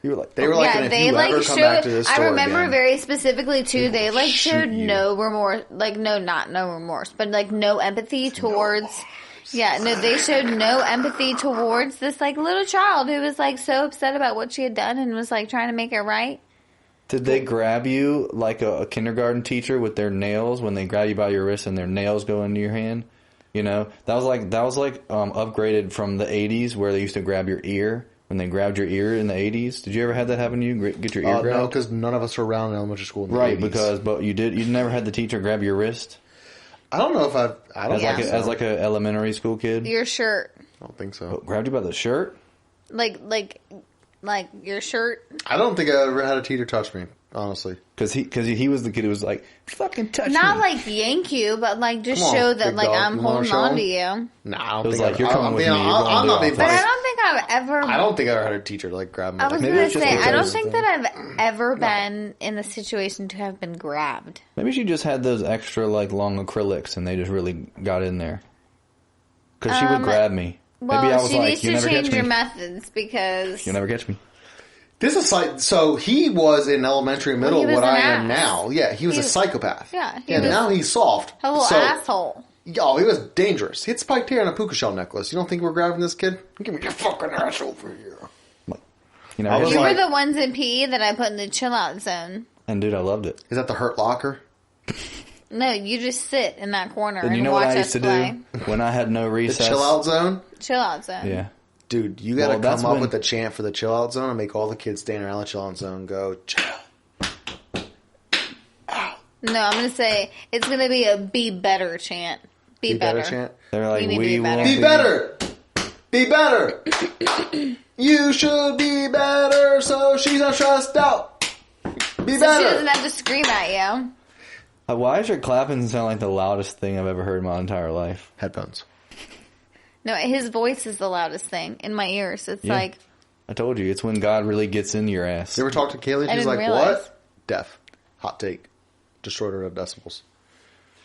you were like, They were like, Yeah, and if they you like ever showed. come back to this store I remember again, very specifically too. They like shoot showed you. no remorse, like not no remorse, but like no empathy towards. Yeah, no, they showed no empathy towards this like little child who was like so upset about what she had done and was like trying to make it right. Did they grab you like a kindergarten teacher with their nails when they grab you by your wrist and their nails go into your hand? You know, that was like upgraded from the 80s where they used to grab your ear when they grabbed your ear in the 80s? Did you ever have that happen to you? Get your ear grabbed? No, because none of us were around in elementary school in the Right, 80s. but you never had the teacher grab your wrist? I don't know if I don't think so. As like an elementary school kid? Your shirt. I don't think so. Grabbed you by the shirt? Like your shirt. I don't think I ever had a teacher touch me, honestly. Because he was the kid who was like, fucking touch me. Not like yank you, but like just Come on, show that big like dog. I'm You wanna holding show on him? to you. Nah, I don't It was think like, you're coming with me, you're going I'm to not the being office. But funny. I don't think I've ever. I don't think I ever had a teacher like grab me. I was Like, maybe gonna it's just say a I don't person think that I've ever been in the situation to have been grabbed. Maybe she just had those extra like long acrylics and they just really got in there. Because she would grab me. Well, Maybe I was she like, needs you to never change catch your me. methods because You'll never catch me. this is like, so he was in elementary and middle he was what an I am ass. now. Yeah, he was a psychopath. Yeah, he and was now he's soft. a little so, asshole. Oh, he was dangerous. He had spiked hair and a puka shell necklace. You don't think we're grabbing this kid? Give me your fucking ass over here. You know, I was You like- were the ones in PE that I put in the chill out zone. and dude, I loved it. Is that the hurt locker? No, you just sit in that corner And and you know watch what I us used to play. do when I had no The recess? chill out zone? Chill out zone. Yeah. Dude, you gotta Well, that's come up when- with the chant for the chill out zone and make all the kids stand around the chill out zone and go, chill. No, I'm gonna say it's gonna be a be better chant. Be, better. chant. They're like, You need to we be better. won't Be better! Be better! You should be better so she's not stressed out. Be So she better! doesn't have to scream at you. Why is your clapping sound like the loudest thing I've ever heard in my entire life? Headphones. No, his voice is the loudest thing in my ears. It's Yeah. like I told you, it's when God really gets into your ass. You ever talk to Kaylee? I She's didn't like, realize. what? Deaf. Hot take. Destroyed her of decibels.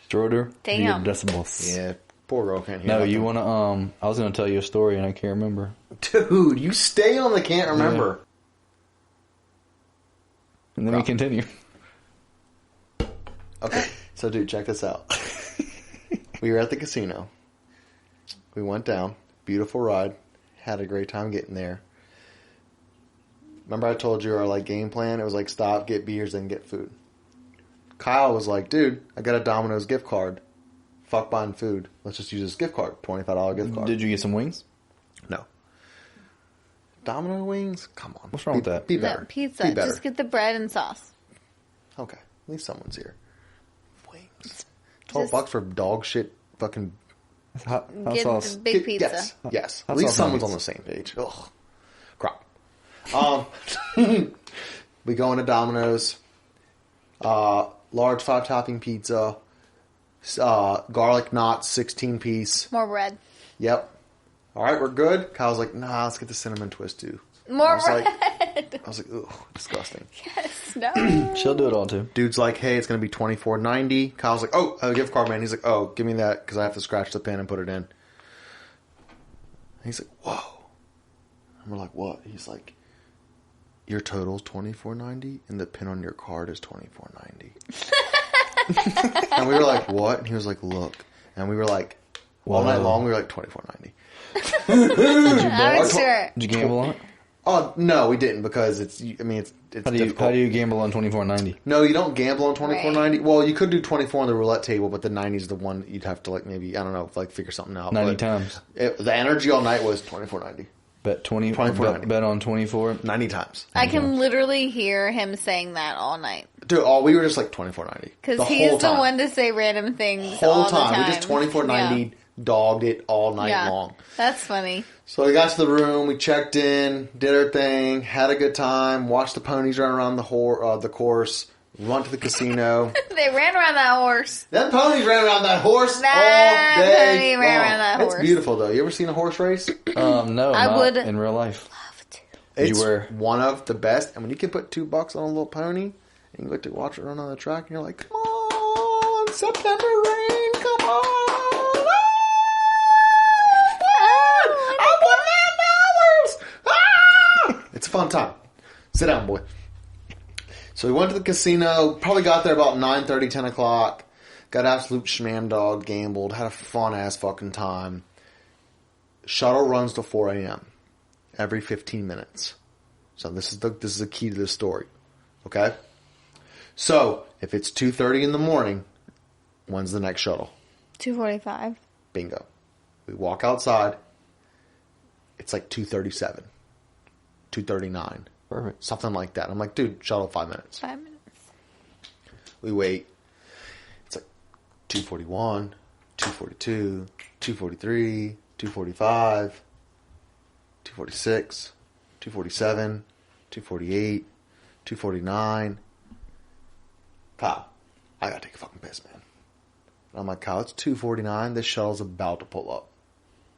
Schroeder, Damn. your decibels. Yeah, poor girl can't hear No, nothing. you want to, I was going to tell you a story and I can't remember. Dude, you stay on the can't remember. And then we continue. Okay, so dude, check this out. We were at the casino. We went down. Beautiful ride. Had a great time getting there. Remember I told you our like game plan? It was like stop, get beers, then get food. Kyle was like, dude, I got a Domino's gift card. Fuck buying food. Let's just use this gift card. $25 gift card. Did you get some wings? No. Domino wings? Come on. What's wrong with that? Be no, better. pizza. Be better. Just get the bread and sauce. Okay. At least someone's here. Wings. 12 Just- bucks for dog shit fucking... Hot Get sauce. the big pizza. Yes. Yes. Hot At least sauce someone's nuggets. on the same page. Ugh. Crap. We go into Domino's. Large 5-topping pizza. Garlic knots, 16-piece. More bread. Yep. All right, we're good. Kyle's like, nah, let's get the cinnamon twist too. More I was bread. I was like, ugh, disgusting. Yes. No. She'll do it all too. Dude's like, hey, it's going to be $24.90. Kyle's like, oh, a gift card, man. He's like, oh, give me that because I have to scratch the pin and put it in. And he's like, whoa. And we're like, what? He's like, your total's $24.90 and the pin on your card is $24.90. And we were like, what? And he was like, look. And we were like, all night long, we were like, $24.90. I'm sure. Did you gamble on it? Oh, no, we didn't because it's How difficult. do you gamble on $24.90? No, you don't gamble on $24.90. Well, you could do 24 on the roulette table, but the 90 is the one that you'd have to like maybe I don't know, like figure something out. 90 But times. the energy all night was $24.90. Bet 20. 24.90. Bet on 24. 90 times. I can literally hear him saying that all night. Dude, we were just like $24.90. Because the he's whole the time. one to say random things Whole all time. the time. We just $24.90 dogged it all night Yeah. long. That's funny. So we got to the room, we checked in, did our thing, had a good time, watched the ponies run around the course, run to the casino. They ran around that horse. Them ponies ran around that horse That all day pony ran long. around that It's horse. beautiful though. You ever seen a horse race? No, I not would- in real life. It's You were- one of the best. And when you can put $2 on a little pony, and you get to watch it run on the track, and you're like, come on, September rain, come on. I won $9. Ah! It's a fun time. Sit down, boy. So we went to the casino, probably got there about 9:30, 10 o'clock. Got absolute schman dog, gambled, had a fun ass fucking time. Shuttle runs till 4 a.m. every 15 minutes. So this is the key to this story. Okay? So, if it's 2:30 in the morning, when's the next shuttle? 2:39. Perfect. Something like that. I'm like, dude, shuttle 5 minutes. 5 minutes. We wait. It's like 2:41, 2:42, 2:43, 2:45, 2:46, 2:47, 2:48, 2:49. Kyle, I gotta take a fucking piss, man. And I'm like, Kyle, it's 2:49. This shuttle's about to pull up.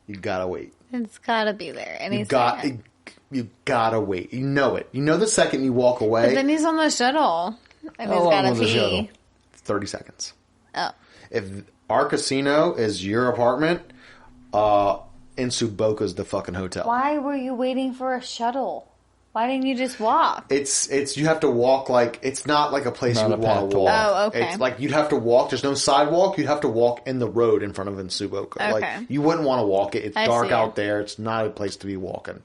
You gotta wait. It's gotta be there. And You gotta wait. You know it. You know the second you walk away. But then he's on the shuttle. And How he's long gotta was the pee. shuttle? 30 seconds. Oh. If our casino is your apartment, in Suboka's the fucking hotel. Why were you waiting for a shuttle? Why didn't you just walk? It's you have to walk like it's not like a place Not you a would want path to to walk. walk. Oh, okay. It's like you'd have to walk. There's no sidewalk. You'd have to walk in the road in front of Suboka. Okay. Like you wouldn't want to walk it. It's I dark see. out there. It's not a place to be walking.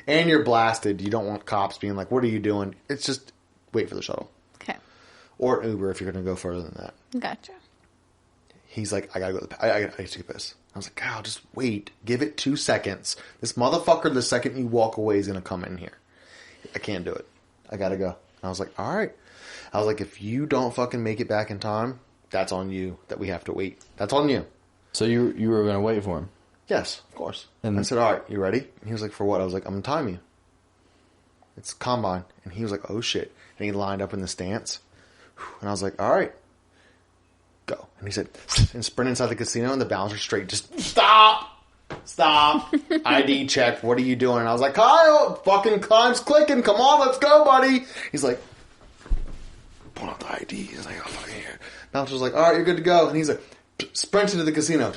And you're blasted. You don't want cops being like, "What are you doing?" It's just wait for the shuttle Okay. or Uber if you're going to go further than that. Gotcha. He's like, I gotta go. I gotta take a piss. I was like, Kyle, just wait. Give it 2 seconds. This motherfucker, the second you walk away, is gonna come in here. I can't do it. I gotta go. And I was like, all right. I was like, if you don't fucking make it back in time, that's on you. That we have to wait. That's on you. So you were going to wait for him? Yes, of course. And- I said, all right, you ready? And he was like, for what? I was like, I'm gonna time you. It's combine. And he was like, oh shit. And he lined up in the stance. And I was like, all right. Go. And he said, and sprint inside the casino, and the bouncer straight just, stop! ID check. What are you doing? And I was like, Kyle, fucking time's clicking. Come on, let's go, buddy. He's like, pull out the ID. He's like, oh, fucking here. Bouncer's like, all right, you're good to go. And he's like, sprint into the casino.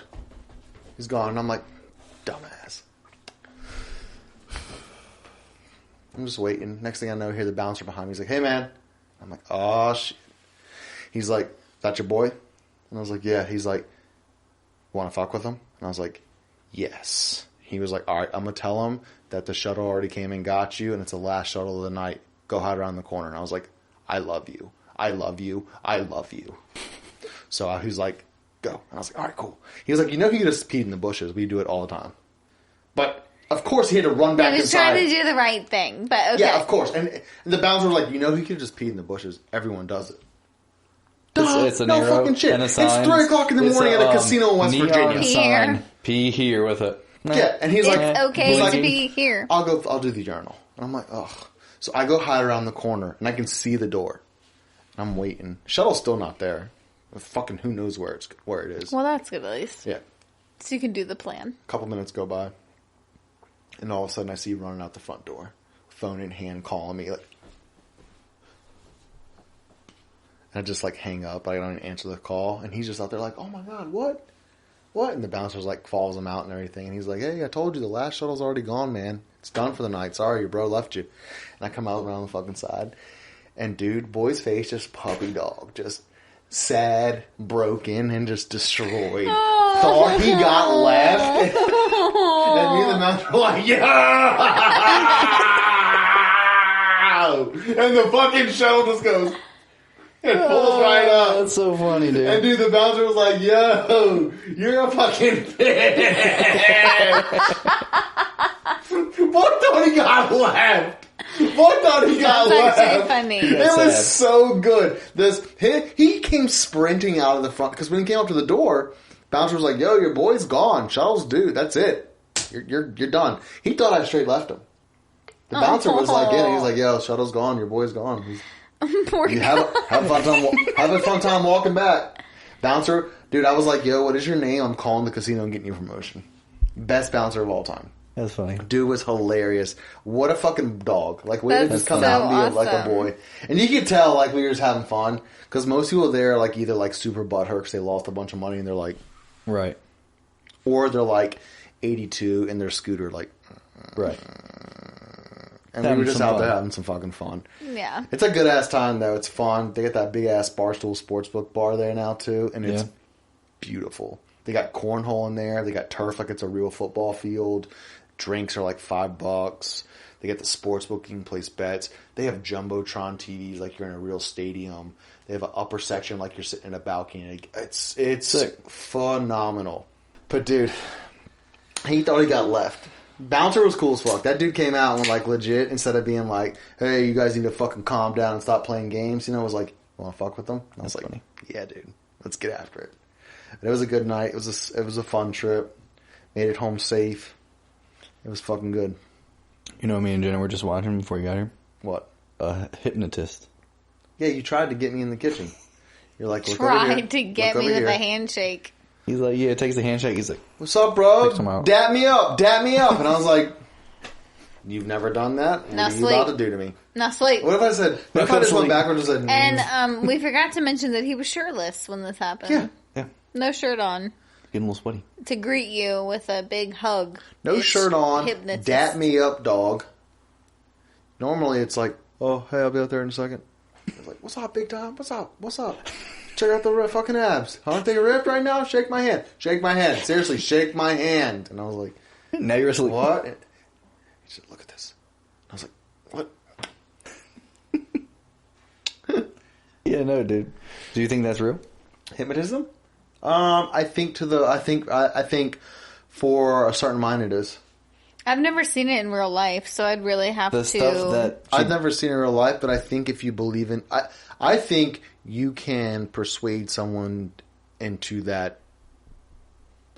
He's gone. And I'm like, dumbass. I'm just waiting. Next thing I know, I hear the bouncer behind me. He's like, hey, man. I'm like, oh, shit. He's like, that your boy? And I was like, yeah. He's like, want to fuck with him? And I was like, yes. He was like, all right, I'm going to tell him that the shuttle already came and got you, and it's the last shuttle of the night. Go hide around the corner. And I was like, I love you. I love you. I love you. So he was like, go. And I was like, all right, cool. He was like, you know he just peed in the bushes. We do it all the time. But, of course, he had to run back He was inside. trying to do the right thing, but okay. Yeah, of course. And the bouncer was like, you know he could just pee in the bushes. Everyone does it. It's an no arrow fucking shit. and a It's sign. 3 o'clock in the morning at a casino in West neon Virginia. sign. Here. P here with it. Yeah, and he's It's like, okay he's like, to be here. I'll do the urinal. And I'm like, ugh. So I go hide around the corner, and I can see the door. And I'm waiting. Shuttle's still not there. Fucking who knows where it is. Well, that's good at least. Yeah. So you can do the plan. A couple minutes go by, and all of a sudden I see you running out the front door, phone in hand, calling me like. And I just like hang up. I don't even answer the call, and he's just out there like, "Oh my god, what?" And the bouncer's like follows him out and everything, and he's like, "Hey, I told you the last shuttle's already gone, man. It's done for the night. Sorry, your bro left you." And I come out around the fucking side, and dude, boy's face just puppy dog, just sad, broken, and just destroyed. Oh. Thought he got left. And me and the mouse were like, yeah! And the fucking shuttle just goes, it pulls right up. That's so funny, dude. And dude, the bouncer was like, yo, you're a fucking bitch. What thought he got left? What thought he got That's left? actually funny. It That's was sad. so good. He came sprinting out of the front, because when he came up to the door, bouncer was like, yo, your boy's gone. Shuttle's due. That's it. You're done. He thought I straight left him. The bouncer was like, yeah, he was like, yo, shuttle's gone. Your boy's gone. Poor You guy. have a fun time walking back. Bouncer, dude, I was like, yo, what is your name? I'm calling the casino and getting you a promotion. Best bouncer of all time. That's funny. Dude was hilarious. What a fucking dog. Like, we would That's just come so out and be like a awesome. boy. And you could tell, like, we were just having fun. Because most people there are, like, either, like, super butthurt because they lost a bunch of money and they're like, Right. or they're, like, 82 in their scooter, like, Right. and we Having were just some out there fun. having some fucking fun. Yeah. It's a good ass time though. It's fun. They got that big ass Barstool Sportsbook bar there now too, and it's Yeah. beautiful. They got cornhole in there. They got turf like it's a real football field. Drinks are like $5. They got the sportsbook. You can place bets. They have jumbotron TVs like you're in a real stadium. They have an upper section like you're sitting in a balcony. It's Sick. phenomenal. But dude, he thought he got left. Bouncer was cool as fuck. That dude came out and like legit, instead of being like, hey, you guys need to fucking calm down and stop playing games, was like, wanna fuck with them? And I was like, yeah, dude, let's get after it. And it was a good night. It was a fun trip. Made it home safe. It was fucking good. You know, me and Jenna were just watching before you got here. What? A hypnotist. Yeah, you tried to get me in the kitchen. You're like, look over here. Tried to get me with a handshake. He's like, yeah, it takes the handshake. He's like, what's up, bro? Dap me up. And I was like, you've never done that? What are you about to do to me? Now sleep. What if I said, what if I just went backwards and said, and we forgot to mention that he was shirtless when this happened. Yeah. No shirt on. Getting a little sweaty. To greet you with a big hug. No shirt on. Hypnotist. Dap me up, dog. Normally it's like, oh, hey, I'll be out there in a second. It's like, what's up, big time? What's up? Check out the fucking abs. Aren't they ripped right now? Shake my hand. Seriously, shake my hand. And I was like, now you're asleep. What? He said, look at this. And I was like, what? Yeah, no, dude. Do you think that's real? Hypnotism? I think for a certain mind it is. I've never seen it in real life, so I'd really have to. Stuff that I've never seen it in real life, but I think if you believe in, I think you can persuade someone into that.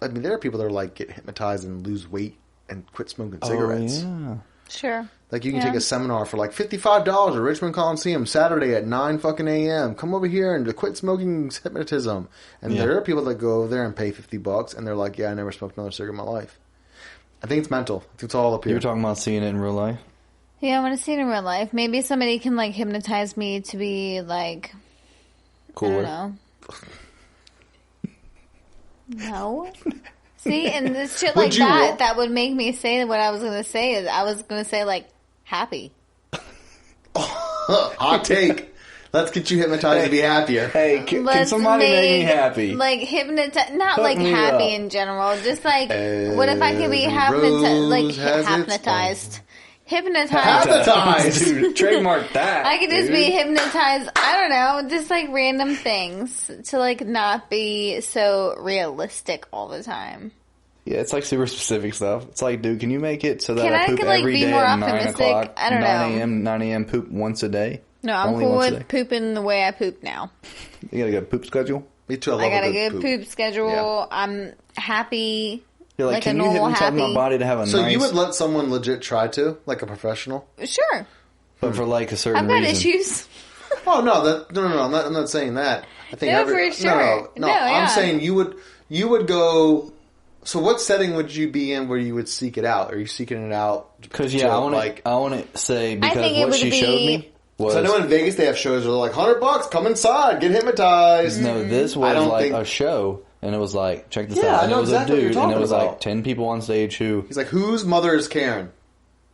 I mean, there are people that are like get hypnotized and lose weight and quit smoking cigarettes. Oh, yeah. Sure. Like you can take a seminar for like $55 at Richmond Coliseum Saturday at 9 fucking a.m. Come over here and quit smoking hypnotism. And there are people that go over there and pay $50 and they're like, yeah, I never smoked another cigarette in my life. I think it's mental. I think it's all up here. You're talking about seeing it in real life? Yeah, I want to see it in real life. Maybe somebody can like hypnotize me to be like, cooler. I don't know. No. See, and this shit like that would make me say what I was going to say. I was going to say like happy. Hot take. Let's get you hypnotized to be happier. Hey, can somebody make me happy? Like hypnotized, not like happy in general. Just like, what if I could be hypnotized? Hypnotized. Dude, trademark that. I could just be hypnotized. I don't know, just like random things to like not be so realistic all the time. Yeah, it's like super specific stuff. It's like, dude, can you make it so that I poop like every be day more at 9 optimistic? o'clock? I don't know. 9 a.m. poop once a day? No, I'm Only cool once a with day? pooping the way I poop now. You got a good poop schedule? Me too. I got a good poop schedule. Yeah. I'm happy. You're like can you hypnotize my body to have a So you would let someone legit try to? Like a professional? Sure. But for like a certain reason. I've got issues. Oh, no. No. I'm not saying that. I think for sure. No. I'm saying you would go... So what setting would you be in where you would seek it out? Are you seeking it out? Because, I want to say, because what she showed me was... So I know in Vegas they have shows where they're like, $100, come inside, get hypnotized. No, this was like a show, and it was like, check this out. And I know it was exactly a dude, and it was about. like 10 people on stage who... He's like, whose mother is Karen?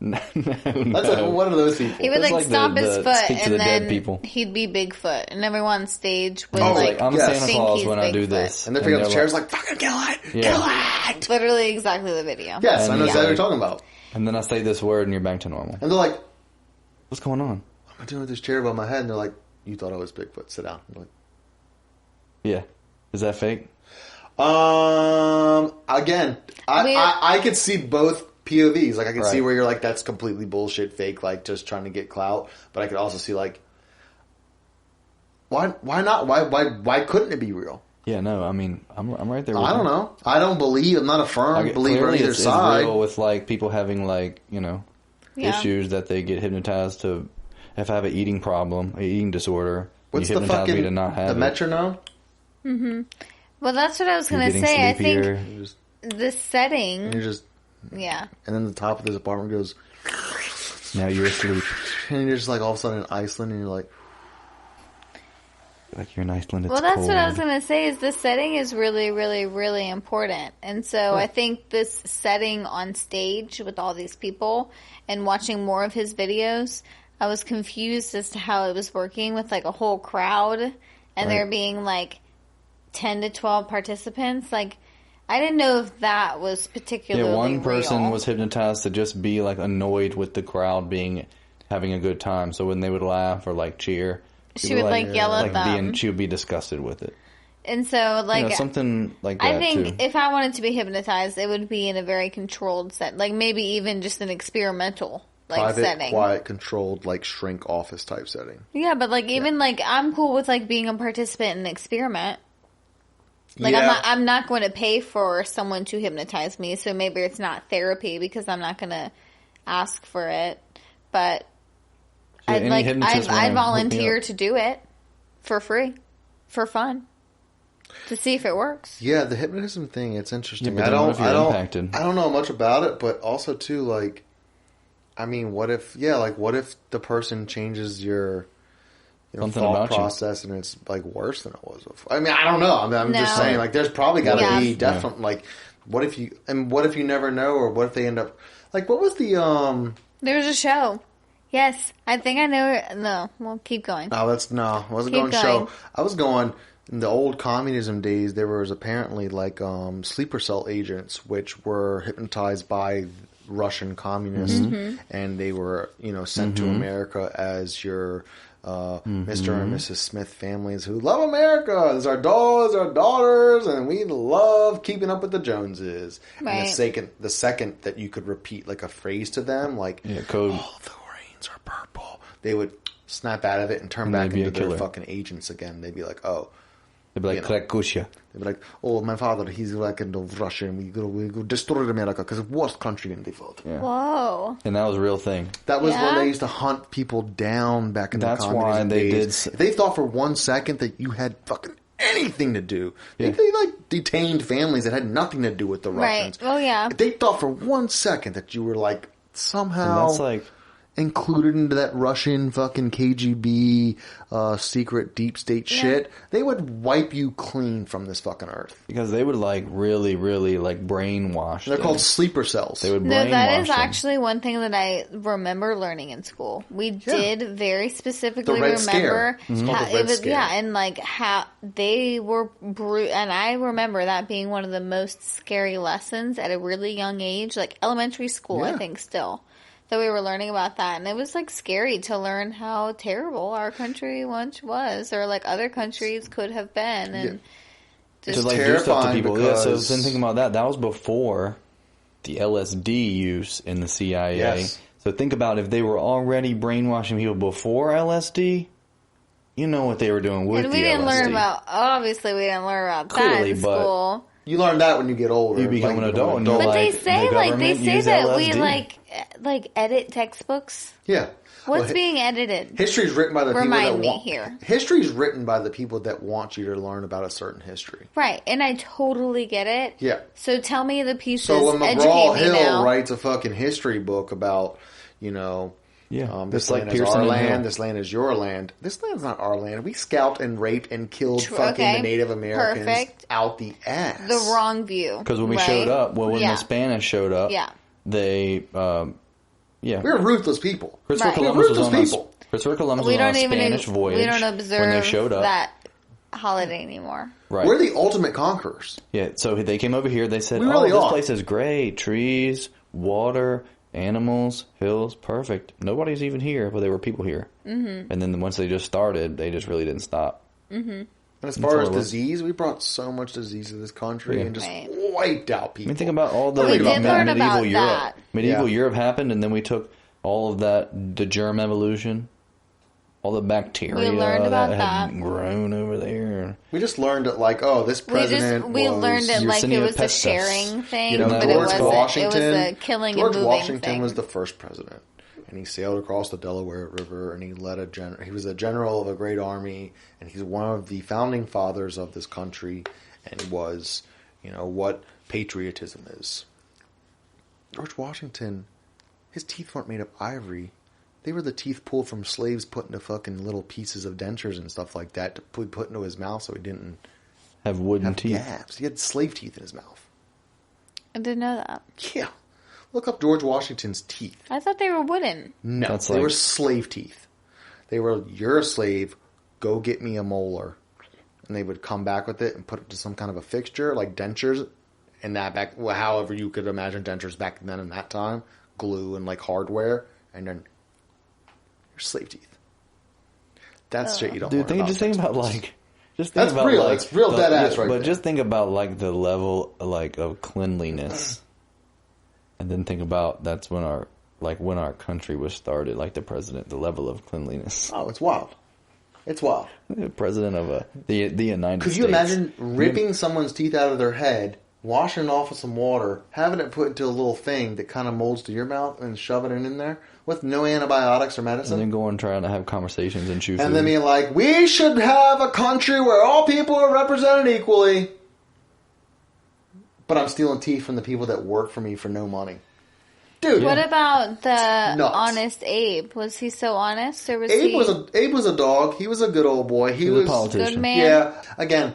No. That's like one of those people. He would like stomp his foot and then people. He'd be Bigfoot and everyone on stage would I'm Santa Claus when I do this. And they pick up the chairs like, fucking kill it! Kill it! Literally exactly the video. Yes, I know exactly what you're talking about. And then I say this word and you're back to normal. And they're like, what's going on? I'm doing with this chair above my head. And they're like, you thought I was Bigfoot. Sit down. I'm like, yeah. Is that fake? Again, I could see both POVs. Like I can see where you're like, that's completely bullshit, fake, like just trying to get clout. But I could also see like, why not? Why couldn't it be real? Yeah, no. I mean, I'm right there. With I don't know. I don't believe. I'm not a firm believer on either side. It's real with like people having like issues that they get hypnotized to. If I have an eating problem, an eating disorder, what's you the hypnotize fucking me to not have the metronome? Mm-hmm. Well, that's what I was going to say. I think the setting. And you're just. Yeah. And then the top of this apartment goes. Now you're asleep. And you're just like all of a sudden in Iceland, and you're like you're in Iceland. It's well, that's cold. what I was going to say. Is the setting is really, really, really important, and so I think this setting on stage with all these people and watching more of his videos, I was confused as to how it was working with like a whole crowd, and there being like 10 to 12 participants, like. I didn't know if that was particularly Yeah, one person real. was hypnotized to just be like annoyed with the crowd having a good time. So when they would laugh or like cheer, she would like yell at them. She would be disgusted with it. And so, like, something like that, I think too. if I wanted to be hypnotized, it would be in a very controlled set. Like, maybe even just an experimental, like, Private, setting. quiet, controlled, like, shrink office type setting. Yeah, but, like, even, like, I'm cool with, like, being a participant in the experiment. Like, Yeah. I'm not going to pay for someone to hypnotize me, so maybe it's not therapy because I'm not going to ask for it. But Yeah, I'd volunteer to do it for free, for fun, to see if it works. Yeah, the hypnotism thing, it's interesting. Yeah, but what if you're impacted? I don't know much about it, but also too, like, I mean, what if the person changes your thought process and it's like worse than it was before? I mean, I don't know. I'm just saying, like, there's probably got to be definitely like, what if you never know, or what if they end up like, what was the There's a show. Yes, I think I know it. No, well, keep going. Oh, I wasn't going show. I was going in the old communism days. There was apparently like sleeper cell agents, which were hypnotized by Russian communists, and they were sent to America as your Mr. and Mrs. Smith families who love America. There's our daughters, and we love keeping up with the Joneses. Right. And the second that you could repeat like a phrase to them, like code. "Oh, the rains are purple," they would snap out of it and turn back into their fucking agents again. They'd be like, "Oh." They'd be like, Krakusha. They'd be like, "Oh, my father, he's like in Russia, and we go destroy America because it's the worst country in the world." Yeah. Whoa. And that was a real thing. That was when they used to hunt people down back in the communism days. If they thought for 1 second that you had fucking anything to do, they like detained families that had nothing to do with the Russians. Right. Oh, yeah. If they thought for 1 second that you were like somehow... And that's like... included into that Russian fucking KGB secret deep state shit, they would wipe you clean from this fucking earth. Because they would like really, really like brainwash They're called sleeper cells. They would brainwash No, that is them. actually one thing that I remember learning in school. We did very specifically Red remember Scare. It's called how the Red it was, Scare. and like how they were and I remember that being one of the most scary lessons at a really young age, like elementary school, I think still. That we were learning about that, and it was like scary to learn how terrible our country once was, or like other countries could have been, and to like do stuff to people. Yeah, so then thinking about that, that was before the LSD use in the CIA. Yes. So think about if they were already brainwashing people before LSD. You know what they were doing with and the we didn't LSD. learn about. Obviously, we didn't learn about Clearly, that in but school. You learn that when you get older. You become an adult. And But you're they like, say the government used that we LSD. like edit textbooks. Yeah. What's being edited? History's written by the people Remind that me want... here. History's written by the people that want you to learn about a certain history. Right, and I totally get it. Yeah. So tell me the pieces. So when educate McGraw me Hill now. writes a fucking history book about, this It's like land is Pearson our and land, Hill. this land is your land. This land's not our land. We scalped and raped and killed the Native Americans out the ass. The wrong view. Because when we showed up, when the Spanish showed up, they, we were ruthless people. Christopher Columbus was on Christopher Columbus was on a Spanish voyage. We don't observe when they showed up. that holiday anymore. Right. We're the ultimate conquerors. Yeah, so they came over here. They said, We really this are. place is great. Trees, water, animals, hills, perfect. Nobody's even here, but there were people here. Mm-hmm. And then once they just started, they just really didn't stop. Mm-hmm. And as far as disease, we brought so much disease to this country and just wiped out people. I mean, think about all the We did learn medieval about Europe. that. Medieval Europe happened, and then we took all of that, the germ evolution, all the bacteria We learned about that that. had grown over there. We just learned it like, this president We learned it like it was a pestis. sharing thing, You know, but George it Washington, was a killing George and moving Washington thing. was the first president, and he sailed across the Delaware River, and he led he was a general of a great army, and he's one of the founding fathers of this country, and was, what patriotism is. George Washington, his teeth weren't made of ivory. They were the teeth pulled from slaves put into fucking little pieces of dentures and stuff like that to put into his mouth so he didn't Have wooden teeth. gaps. He had slave teeth in his mouth. I didn't know that. Yeah. Look up George Washington's teeth. I thought they were wooden. No, they were slave teeth. They were, you're a slave, go get me a molar. And they would come back with it and put it to some kind of a fixture, like dentures, and that back, however you could imagine dentures back then in that time, glue and like hardware, and then your slave teeth. That's shit you don't learn about. Just think about like Just think That's about, real. like, That's real dead ass right But there. just think about, like, the level, like, of cleanliness. And then think about that's when our country was started, like the level of cleanliness. Oh, it's wild. It's wild. The president of the United States. Could you imagine ripping someone's teeth out of their head, washing it off with some water, having it put into a little thing that kind of molds to your mouth, and shoving it in there with no antibiotics or medicine? And then going trying to have conversations and chew food. And then being like, we should have a country where all people are represented equally. But I'm stealing teeth from the people that work for me for no money. Dude. What about the Nuts. honest Abe? Was he so honest, or was Abe he was a dog. He was a good old boy. He was a politician. good man? Yeah. Again,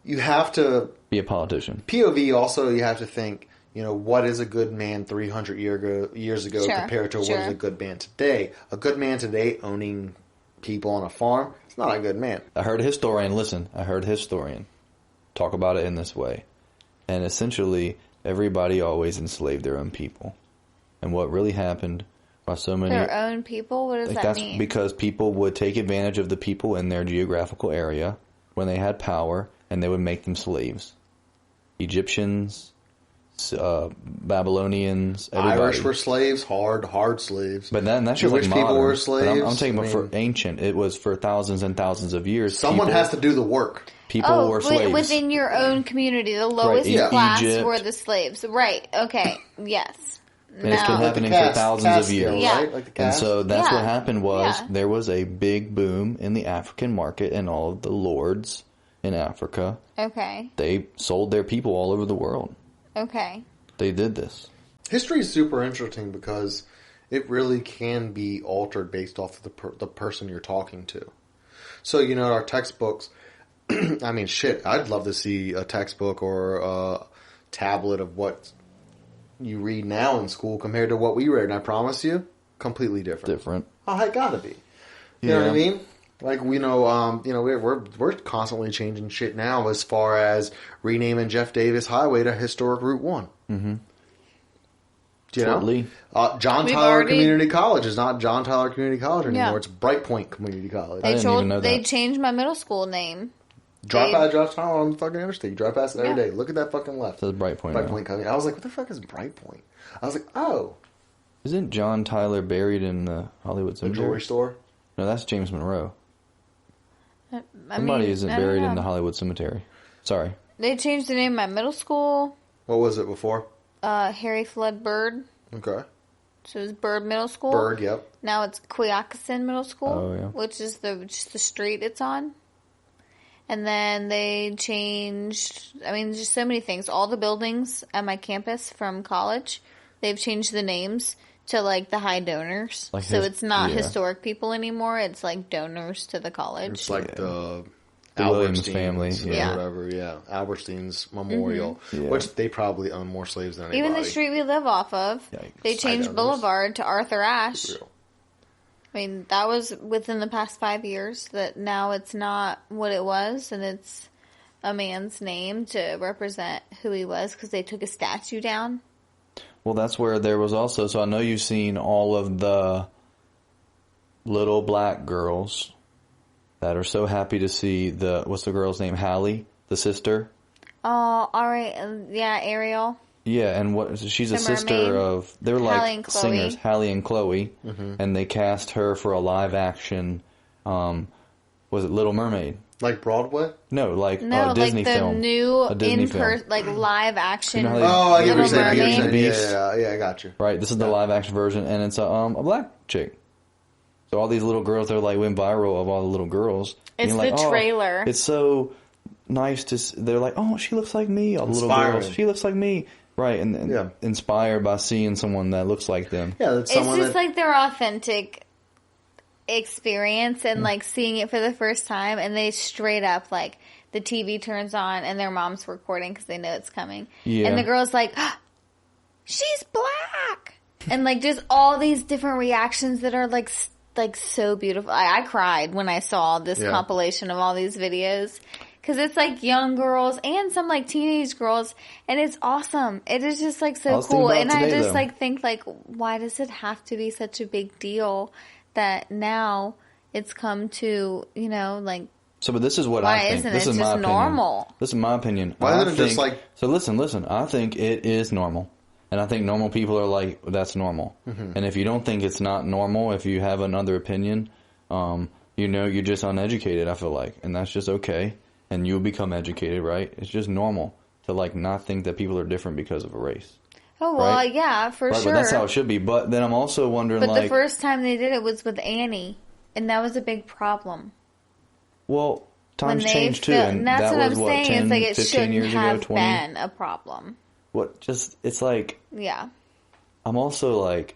you have to Be a politician. POV. Also, you have to think. What is a good man 300 years ago Sure, compared to what sure. is a good man today? A good man today owning people on a farm. It's not a good man. I heard a historian talk about it in this way. And essentially, everybody always enslaved their own people. And what really happened by so many... their own people? What does that that's mean? because people would take advantage of the people in their geographical area when they had power, and they would make them slaves. Egyptians, Babylonians, everybody. Irish were slaves, hard slaves. But then that's just Jewish like people modern. were But slaves. I'm talking about I for mean, ancient. It was for thousands and thousands of years. someone people, has to do the work. People were slaves. Within your own community, the lowest Yeah. class Egypt. were the slaves. Right. Okay. Yes. And it's been Now, happening Like the for thousands caste of deal, years. Yeah. right? Like the And caste. so that's Yeah. what happened was Yeah. there was a big boom in the African market, and all of the lords in Africa, okay. they sold their people all over the world. Okay. They did this. History is super interesting because it really can be altered based off of the person you're talking to. So, our textbooks, I mean, shit, I'd love to see a textbook or a tablet of what you read now in school compared to what we read, and I promise you, completely different. Different. Oh, it gotta be. You know what I mean? Like we're constantly changing shit now as far as renaming Jeff Davis Highway to Historic Route 1. Mm-hmm. Do you know? Totally. John We've Tyler already- Community College is not John Tyler Community College anymore. Yeah. It's Brightpoint Community College. I didn't even know They that. changed my middle school name. Drive They- by Josh Tyler on the fucking interstate. You drive past it every Yeah. day. Look at that fucking left. It says Brightpoint. now. Brightpoint Community. I was like, what the fuck is Brightpoint? I was like, oh, Isn't John Tyler buried in the Hollywood the Cemetery? jewelry store. No, that's James Monroe. I Somebody mean, isn't I don't buried in know. the Hollywood Cemetery. Sorry. They changed the name of my middle school. What was it before? Harry Flood Bird. Okay. So it was Bird Middle School. Bird, yep. Now it's Quioccasin Middle School, Oh, yeah. which is just the street it's on. And then they changed, just so many things. All the buildings at my campus from college, they've changed the names to like the high donors. Like so it's not yeah. historic people anymore. It's like donors to the college. It's like the Williams Albertstein's family, or yeah. whatever, yeah. Albertstein's Memorial, Yeah. which they probably own more slaves than anybody. Even the street we live off of, Yikes. they High changed donors. Boulevard to Arthur Ashe. Real. I mean, that was within the past 5 years that now it's not what it was, and it's a man's name to represent who he was because they took a statue down. Well, that's where there was also, so I know you've seen all of the little black girls that are so happy to see what's the girl's name? Hallie, the sister? Oh, all right. Yeah, Ariel. Yeah, and she's a The sister mermaid. of, they're Hallie like and Chloe. singers, Hallie and Chloe, and they cast her for a live action, was it Little Mermaid? Like Broadway? No, like No, a Disney like the film. new A Disney film. like live action. You know how they- Oh, I get what you're Little saying. Mermaid. Beauty and the Beast. Beast. Yeah, I got you. Right, this is the live action version, and it's a black chick. So all these little girls, they're like went viral of all the little girls. And It's you're like, the "Oh, trailer." it's so nice to. They're like, oh, she looks like me. All the little Inspiring. girls, she looks like me. Right, and Yeah. inspired by seeing someone that looks like them. Yeah, that's It's someone just that... like their authentic experience and like seeing it for the first time, and they straight up like the TV turns on and their mom's recording because they know it's coming, Yeah. and the girl's like, "Ah, she's black," and like just all these different reactions that are like so beautiful. I cried when I saw this Yeah. compilation of all these videos. Because it's like young girls and some like teenage girls, and it's awesome. It is just like I so was thinking cool. about And it I today, just though. like think like, why does it have to be such a big deal that now it's come to, like So, but this is what Why I think. isn't This it is my just opinion. normal? This is my opinion. Why isn't it just think- like... So listen. I think it is normal. And I think normal people are like, that's normal. Mm-hmm. And if you don't think it's not normal, if you have another opinion, you're just uneducated, I feel like. And that's just okay. And you'll become educated, right? It's just normal to like not think that people are different because of a race. Oh, well, right? yeah, for Right, sure. but that's how it should be. But then I'm also wondering, But like... the first time they did it was with Annie. And that was a big problem. Well, times When they change too. fil- And that's that what was, I'm what, saying. 10, It's like it 15 shouldn't years ago, have 20? been a problem. It's like... Yeah. I'm also like...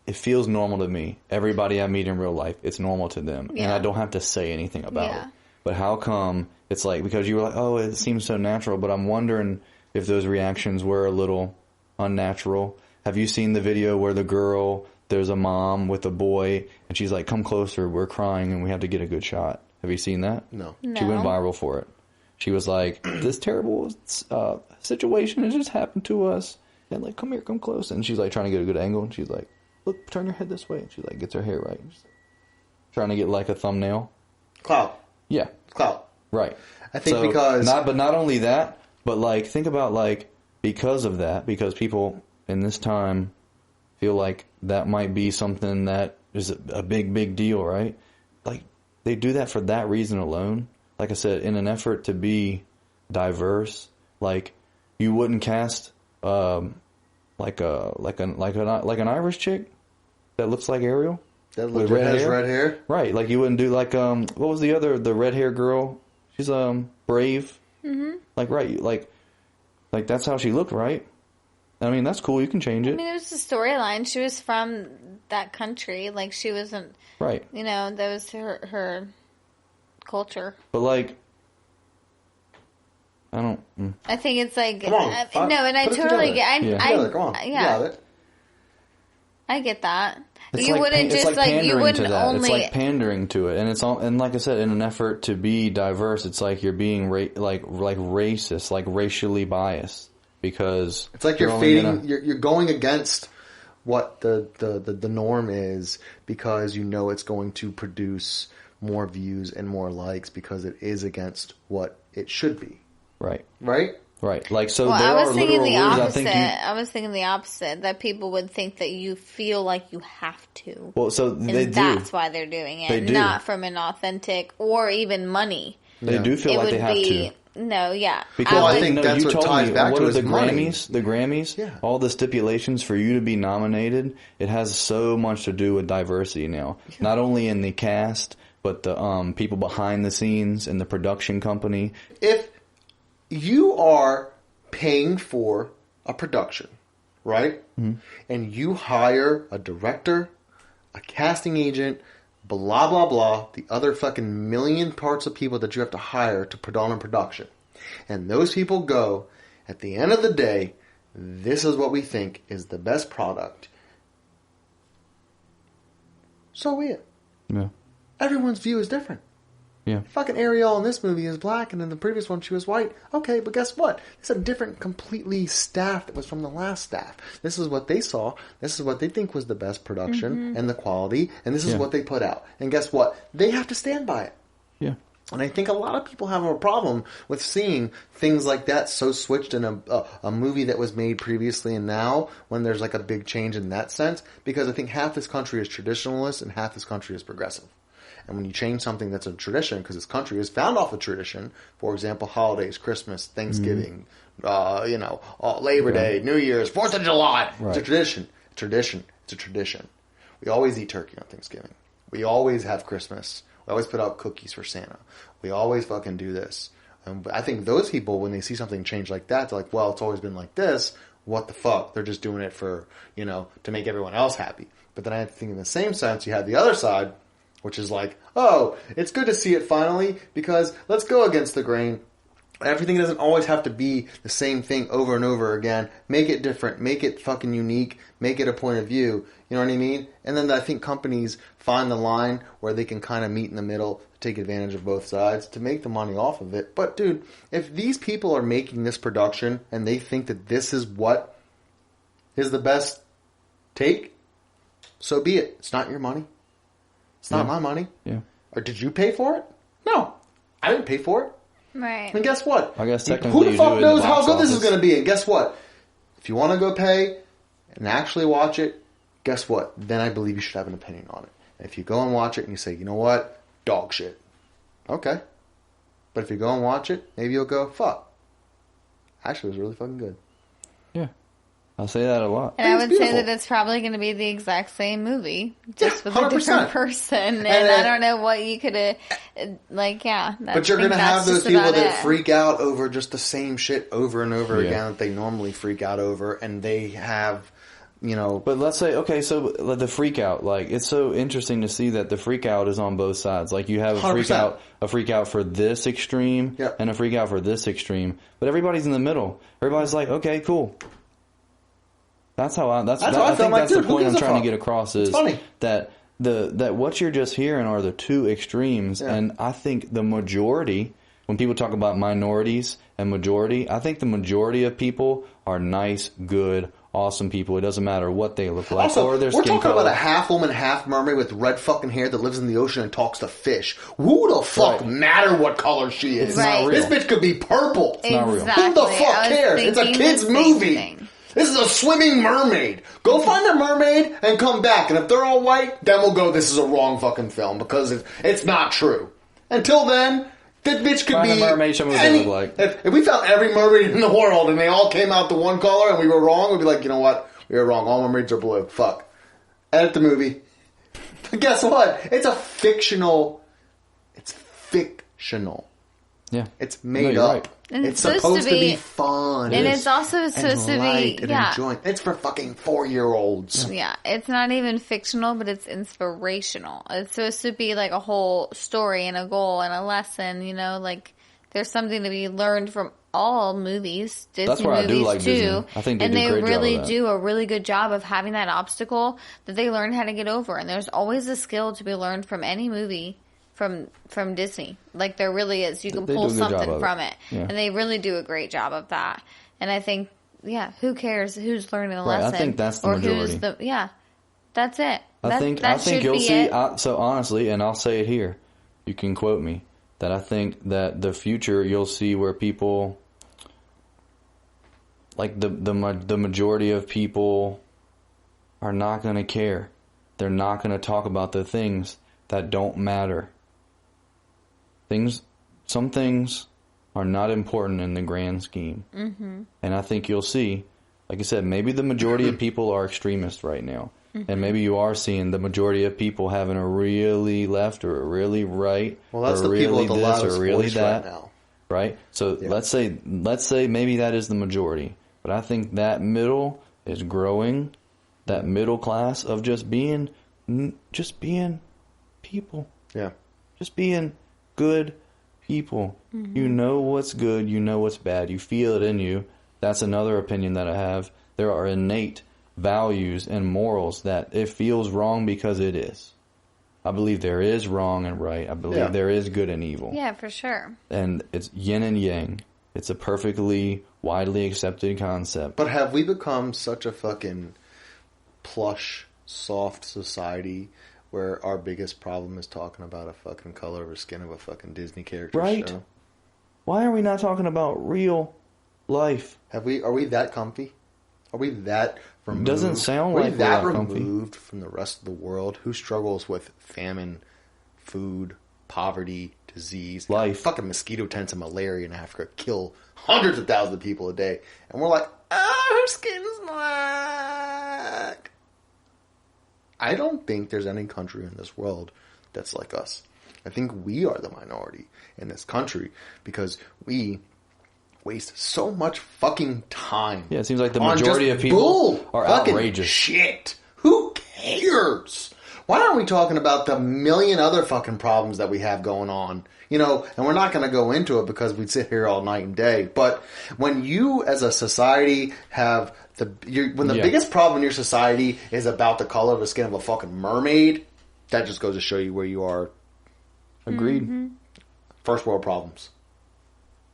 It feels normal to me. Everybody I meet in real life, it's normal to them. And Yeah. I don't have to say anything about Yeah. it. But how come it's like... Because you were like, oh, it seems so natural. But I'm wondering if those reactions were a little unnatural. Have you seen the video where the girl... There's a mom with a boy, and she's like, come closer, we're crying, and we have to get a good shot. Have you seen that? No. She went viral for it. She was like, this terrible situation has just happened to us. And like, come here, come close. And she's like trying to get a good angle, and she's like, look, turn your head this way. And she like gets her hair right. She's like, trying to get like a thumbnail. Clout. Yeah. Clout. Right. I think because... Not only that, but like, think about like, because of that, because people in this time feel like that might be something that is a big, big deal, right? Like, they do that for that reason alone. Like I said, in an effort to be diverse, like, you wouldn't cast, like an Irish chick that looks like Ariel. That has red hair? Right. Like, you wouldn't do, like, what was the red hair girl? She's, Brave. Mm-hmm. Like, right. Like, that's how she looked, right? I mean, that's cool. You can change it. I mean, it was a storyline. She was from that country. Like, she wasn't... Right. You know, that was her culture. But, like... I don't... I think it's like... Come on. no, and I Put it totally together. get... Together, come on. Yeah. You got it. I get that. It's You like wouldn't it's just, like like, pandering you wouldn't to that. only... It's like pandering to it, and it's all. And like I said, in an effort to be diverse, it's like you're being like racist, like racially biased, because It's like you're fading. You're going against what the norm is because you know it's going to produce more views and more likes because it is against what it should be. right, Right? right. Like so, Well, there I was are thinking literal the rules. opposite. I was thinking the opposite. That people would think that you feel like you have to. well, so And they do. that's why they're doing it. They do. Not from an authentic or even money. They do feel It like would they have be... to. No, yeah. Because Well, I would- think that's you what told ties me, back what to are is the money. Grammys? The Grammys, Yeah. all the stipulations for you to be nominated, it has so much to do with diversity now. Yeah. Not only in the cast, but the people behind the scenes and the production company. If you are paying for a production, right? Mm-hmm. And you hire a director, a casting agent, blah, blah, blah, the other fucking million parts of people that you have to hire to put on a production. And those people go, at the end of the day, this is what we think is the best product. So be it. Yeah. Everyone's view is different. Yeah. Fucking Ariel in this movie is black, and in the previous one she was white. Okay, but guess what? It's a different, completely staff that was from the last staff. This is what they saw. This is what they think was the best production and the quality, and this is what they put out. And guess what? They have to stand by it. Yeah. And I think a lot of people have a problem with seeing things like that so switched in a movie that was made previously and now, when there's like a big change in that sense, because I think half this country is traditionalist and half this country is progressive. And when you change something that's a tradition, because this country is found off of tradition, for example, holidays, Christmas, Thanksgiving, Labor Day, New Year's, 4th of July. Right. It's a tradition. It's a tradition. We always eat turkey on Thanksgiving. We always have Christmas. We always put out cookies for Santa. We always fucking do this. And I think those people, when they see something change like that, they're like, well, it's always been like this. What the fuck? They're just doing it for, to make everyone else happy. But then I think in the same sense, you have the other side, which is like, oh, it's good to see it finally because let's go against the grain. Everything doesn't always have to be the same thing over and over again. Make it different. Make it fucking unique. Make it a point of view. You know what I mean? And then I think companies find the line where they can kind of meet in the middle, take advantage of both sides to make the money off of it. But dude, if these people are making this production and they think that this is what is the best take, so be it. It's not your money. It's not my money. Yeah. Or did you pay for it? No. I didn't pay for it. Right. And guess what? I guess technically who the you fuck do it knows in the how box good this is office. going to be? And guess what? If you want to go pay and actually watch it, guess what? Then I believe you should have an opinion on it. And if you go and watch it and you say, you know what? Dog shit. Okay. But if you go and watch it, maybe you'll go, fuck. Actually, it was really fucking good. Yeah. I say that a lot. And I would say beautiful. that it's probably going to be the exact same movie, just with 100%. a different person. And I don't know what you could have, like, yeah. But you're going to have those people about that it. freak out over just the same shit over and over Yeah. again that they normally freak out over. And they have, you know... But let's say, okay, so the freak out, like, it's so interesting to see that the freak out is on both sides. Like, you have a 100%. freak out for this extreme Yep. and a freak out for this extreme. But everybody's in the middle. Everybody's like, okay, cool. That's how I how I think feel like, that's dude, the who point I'm gives a trying to fuck? get across It's is funny. that that what you're just hearing are the two extremes. Yeah. And I think the majority, when people talk about minorities and majority, I think the majority of people are nice, good, awesome people. It doesn't matter what they look like Also, or their we're skin talking color. about a half woman, half mermaid with red fucking hair that lives in the ocean and talks to fish. Who the fuck Right. matter what color she is? It's Right. not real. This bitch could be purple. not real. Exactly. Who the I fuck was cares? It's a thinking kid's the same movie. thing. This is a swimming mermaid. Go find a mermaid and come back. And if they're all white, then we'll go, this is a wrong fucking film because it's not true. Until then, that bitch could Find be... a mermaid, show me what they look like. If we found every mermaid in the world and they all came out the one color and we were wrong, we'd be like, you know what? We were wrong. All mermaids are blue. Fuck. Edit the movie. But guess what? It's a fictional... It's fictional. Yeah. It's made you're up. right. And It's it's supposed to be be- fun. And it's also supposed to light be, and yeah. enjoying. It's for fucking 4-year-olds. Yeah, it's not even fictional, but it's inspirational. It's supposed to be like a whole story and a goal and a lesson, you know, like there's something to be learned from all movies, Disney That's where I movies do like too. Disney. I think they and do a they great job really of that. do a really good job of having that obstacle that they learn how to get over. And there's always a skill to be learned from any movie from Disney. Like there really is. You can They do pull a good job something of it. from it. Yeah. And they really do a great job of that. And I think, yeah, who cares who's learning a Right, I lesson? think that's the or majority. who's the, yeah. That's it. I think should you'll be see. it. So honestly, and I'll say it here, you can quote me that I think that the future you'll see where people, like the majority of people, are not going to care. They're not going to talk about the things that don't matter. Some things are not important in the grand scheme, and I think you'll see. Like I said, maybe the majority of people are extremists right now. And maybe you are seeing the majority of people having a really left or a really right, Well, that's or the really people with the this loudest or really voice that, right now. right? So Yeah. let's say maybe that is the majority, but I think that middle is growing. That middle class of just being people, Yeah. just being good people. You know what's good, you know what's bad, you feel it in you. That's another opinion that I have. There are innate values and morals that it feels wrong because it is. I believe there is wrong and right. I believe there is good and evil. Yeah, for sure. And it's yin and yang. It's a perfectly widely accepted concept. But have we become such a fucking plush, soft society where our biggest problem is talking about a fucking color or skin of a fucking Disney character Right. show? Why are we not talking about real life? Are we that comfy? Are we that removed? Doesn't sound Are we like we're that that comfy. removed from the rest of the world who struggles with famine, food, poverty, disease, Life. fucking mosquito tents and malaria in Africa kill hundreds of thousands of people a day, and we're like, her skin's black. I don't think there's any country in this world that's like us. I think we are the minority in this country because we waste so much fucking time. Yeah, it seems like the on majority just of people bull are fucking outrageous. Shit. Who cares? Why aren't we talking about the million other fucking problems that we have going on? You know, and we're not going to go into it because we'd sit here all night and day. But when you, as a society, have when the Yeah. biggest problem in your society is about the color of the skin of a fucking mermaid, that just goes to show you where you are. Agreed. First world problems.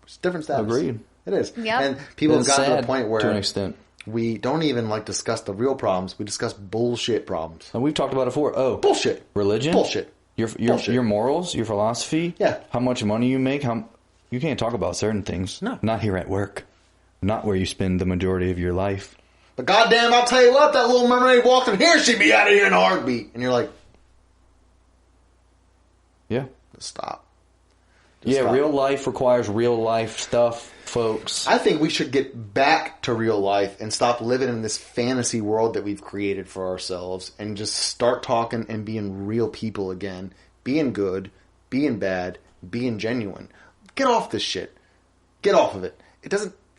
It's different status. Agreed. It is. Yep. And people have It's gotten to sad a point where to an extent. we don't even like discuss the real problems. We discuss bullshit problems. And we've talked about it before. Oh, Bullshit. religion? Bullshit. your morals, your philosophy, Yeah. how much money you make, you can't talk about certain things. No. Not here at work. Not where you spend the majority of your life. But goddamn, I'll tell you what, that Little Mermaid walked in here, she'd be out of here in a heartbeat. And you're like, Yeah. stop. Stop. Real life requires real life stuff, folks. I think we should get back to real life and stop living in this fantasy world that we've created for ourselves and just start talking and being real people again. Being good, being bad, being genuine. Get off this shit. Get off of it.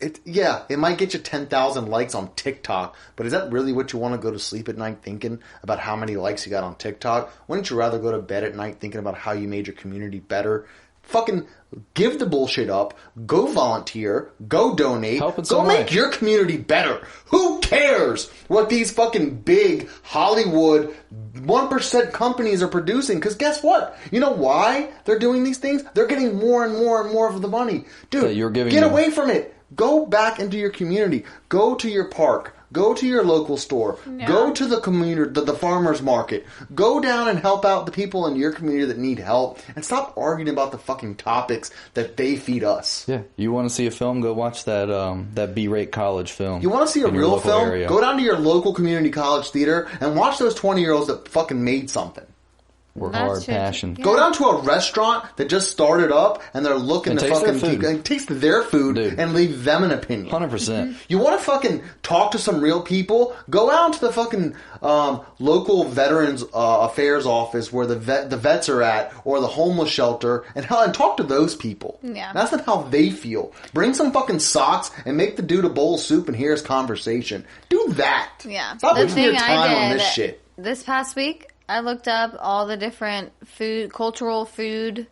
It might get you 10,000 likes on TikTok, but is that really what you want to go to sleep at night thinking about how many likes you got on TikTok? Wouldn't you rather go to bed at night thinking about how you made your community better? Fucking give the bullshit up. Go volunteer. Go donate. Go make your community better. Who cares what these fucking big Hollywood 1% companies are producing? Because guess what? You know why they're doing these things? They're getting more and more and more of the money. Dude, get away from it. Go back into your community. Go to your park. Go to your local store. Yeah. Go to the farmer's market. Go down and help out the people in your community that need help. And stop arguing about the fucking topics that they feed us. Yeah. You want to see a film? Go watch that B-rate college film. You want to see a real film? Area. Go down to your local community college theater and watch those 20-year-olds that fucking made something. Work hard, passion. Yeah. Go down to a restaurant that just started up and they're looking to fucking taste their food and leave them an opinion. 100%. You want to fucking talk to some real people? Go out to the fucking local Veterans Affairs office where the vets are at, or the homeless shelter, and talk to those people. Yeah. That's not how they feel. Bring some fucking socks and make the dude a bowl of soup and hear his conversation. Do that. Yeah. Stop wasting your time on this shit. This past week, I looked up all the different cultural food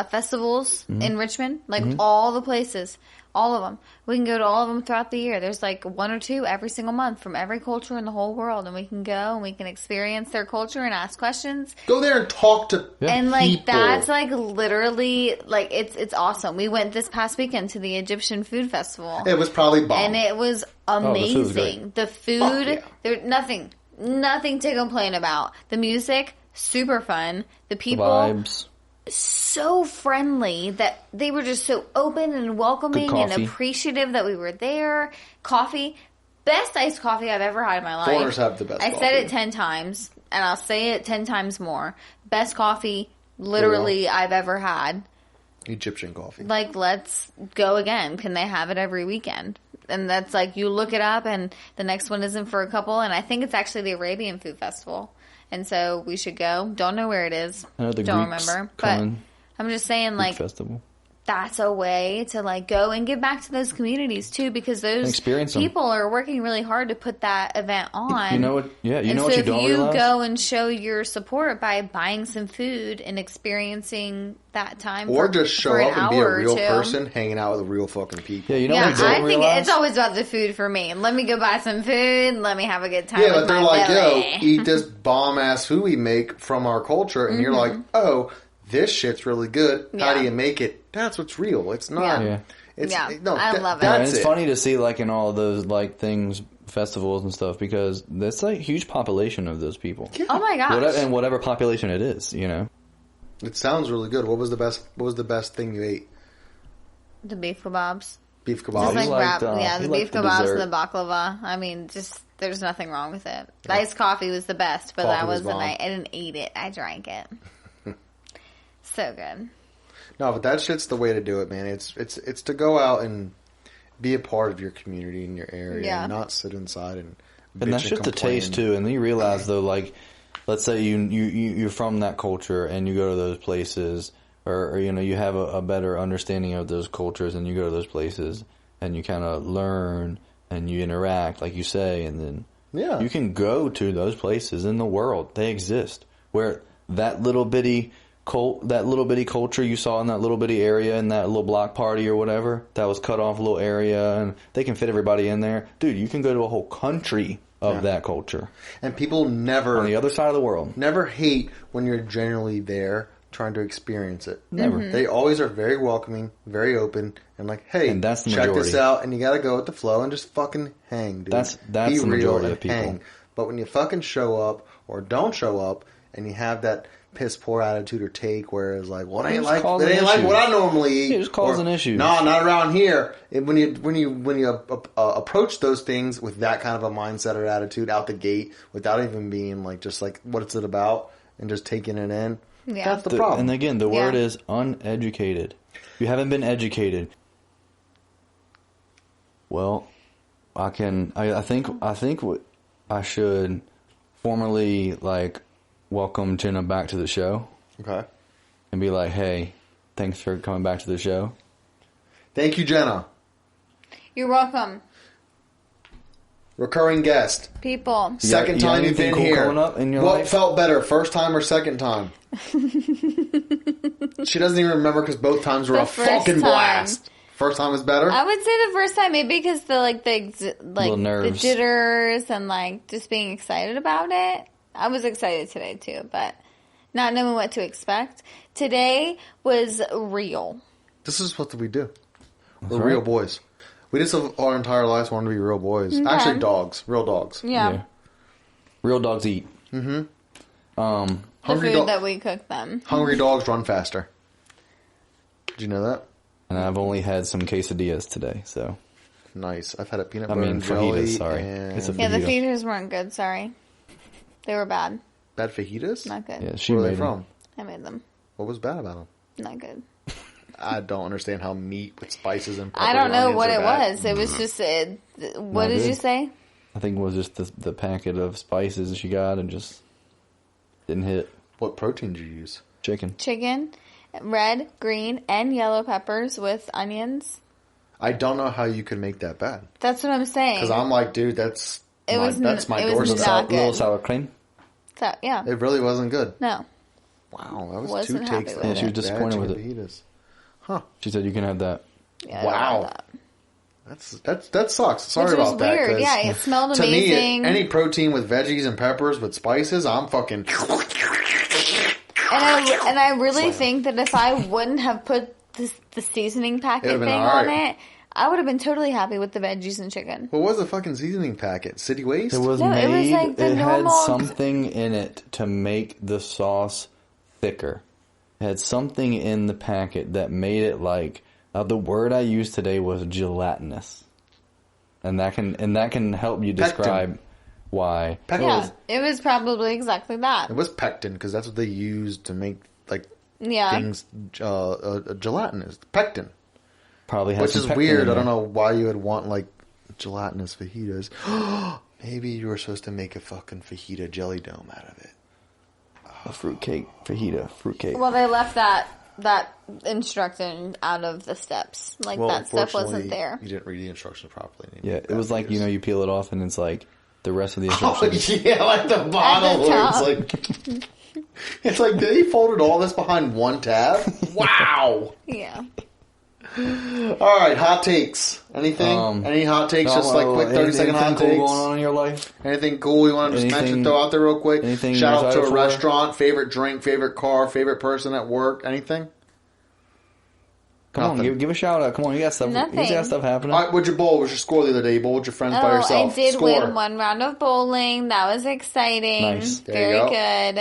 festivals in Richmond, all the places, all of them. We can go to all of them throughout the year. There's like one or two every single month from every culture in the whole world, and we can go and we can experience their culture and ask questions. Go there and talk to and people. That's literally it's awesome. We went this past weekend to the Egyptian Food Festival. It was probably bomb, and it was amazing. The food, there's nothing to complain about. The music, super fun. The people, the vibes, so friendly that they were just so open and welcoming and appreciative that we were there. Coffee, best iced coffee I've ever had in my life. Foreigners have the best. I said it 10 times, and I'll say it 10 times more. Best coffee, literally, I've ever had. Egyptian coffee. Let's go again. Can they have it every weekend? And that's you look it up, and the next one isn't for a couple, and I think it's actually the Arabian Food Festival. And so we should go. Don't know where it is. I know the Don't Greeks remember. But I'm just saying, festival. That's a way to go and give back to those communities too, because those people are working really hard to put that event on. You know what? Yeah, you know what you don't realize? If you go and show your support by buying some food and experiencing that time, or just show up and be a real person, hanging out with real fucking people. Yeah, you know what you don't realize? I think it's always about the food for me. Let me go buy some food. Let me have a good time. Yeah, but with they're my belly. yo, eat this bomb ass food we make from our culture, and you're like, oh, this shit's really good. How do you make it? That's what's real. It's not. Yeah. I love it. And it's funny to see in all those things, festivals and stuff, because there's a huge population of those people. Yeah. Oh my gosh! Whatever population it is, It sounds really good. What was the best thing you ate? The beef kebabs. Beef kebabs. The beef kebabs and the baklava. I mean, just there's nothing wrong with it. The iced coffee was the best, but I didn't eat it. I drank it. So good. No, but that shit's the way to do it, man. It's to go out and be a part of your community in your area, and not sit inside and that's just the taste too. And then you realize though, let's say you're from that culture and you go to those places, or you have a better understanding of those cultures, and you go to those places and you kind of learn and you interact, like you say, and then you can go to those places in the world. They exist where that little bitty culture you saw in that little bitty area in that little block party or whatever, that was cut off a little area, and they can fit everybody in there. Dude, you can go to a whole country of that culture. And people never... on the other side of the world. Never hate when you're generally there trying to experience it. Never. Mm-hmm. They always are very welcoming, very open, and hey, and that's the check majority. this out, and you gotta go with the flow and just fucking hang, dude. That's Be the real majority and of people. hang. But when you fucking show up or don't show up, and you have that piss poor attitude or take, whereas like, well, it ain't just like cause it an ain't like issue. what I normally eat. It just causing issues. No, not around here. When you approach those things with that kind of a mindset or attitude out the gate, without even being like just like what's it about, and just taking it in, that's the problem. And again, the word is uneducated. You haven't been educated. Well, I think what I should formally like welcome Jenna back to the show. Okay. And be like, hey, thanks for coming back to the show. Thank you, Jenna. You're welcome. Recurring guest. People. Second time you've been cool here. coming up in your What life? felt better, first time or second time? She doesn't even remember because both times were The a first fucking time. blast. First time was better? I would say the first time, maybe because the Little nerves. jitters and like just being excited about it. I was excited today too, but not knowing what to expect. Today was real. This is what we do. That's We're right. real boys. We just have our entire lives wanted to be real boys. Okay. Actually, dogs. Real dogs. Yeah. Real dogs eat. The Hungry, food that we cook them. hungry dogs run faster. Did you know that? And I've only had some quesadillas today, so. Nice. I've had a peanut butter and fajitas, jelly. sorry. And It's a Yeah, the Fajita. feeders weren't good, sorry. They were bad. bad fajitas? Not good. Yeah, she Where are made they from? I made them. What was bad about them? Not good. I don't understand how meat with spices and peppers I don't and know onions what are it bad. was. It was just, what Not did good. you say? I think it was just the packet of spices she got and just didn't hit. What protein did you use? Chicken. Chicken, red, green, and yellow peppers with onions. I don't know how you could make that bad. That's what I'm saying. Because I'm like, dude, that's It my, was that's my it was doorstep. not Little good. sour cream. So, yeah. It really wasn't good. No. Wow, that was Wasn't two happy takes. with though. it. Yeah, she was Bad disappointed with chicken it. fajitas. She said you can have that. Yeah, I don't Wow. like that. That sucks. Sorry Which was about that. weird. 'cause Yeah, it smelled to amazing. me, any protein with veggies and peppers with spices, I'm fucking. And I really think that if I wouldn't have put the seasoning packet It'd have thing been on alright. it, I would have been totally happy with the veggies and chicken. What was the fucking seasoning packet? City Waste? It was No, it made. was like the it had normal- something in it to make the sauce thicker. It had something in the packet that made it like the word I used today was gelatinous, and that can help you describe why. Pectin. Yeah, it was probably exactly that. It was pectin because that's what they used to make like Yeah. things gelatinous. Pectin, Probably had which some is pectin weird. in I don't there. know why you would want like gelatinous fajitas. Maybe you were supposed to make a fucking fajita jelly dome out of it. A fruitcake fajita, fruitcake. Well, they left that instruction out of the steps. Like, that stuff wasn't unfortunately, there. You didn't read the instructions properly. Yeah, it was like you you peel it off and it's like the rest of the Oh, instructions. yeah, like the bottle. Where top. it's like, it's like they folded all this behind one tab. Wow. Yeah. All right, hot takes. Anything? Any hot takes? Just like quick 30-second hot cool takes. going on in your life? Anything cool you want to just mention? Throw out there real quick. anything Shout you're out to a excited for? restaurant, favorite drink, favorite car, favorite person at work. Anything? Come Nothing. on, give a shout out. Come on, you got stuff. Nothing. You got stuff happening. All right, what'd you bowl? What was your score the other day? You bowled with your friends by yourself. I did Score. win one round of bowling. That was exciting. Nice. There Very you go.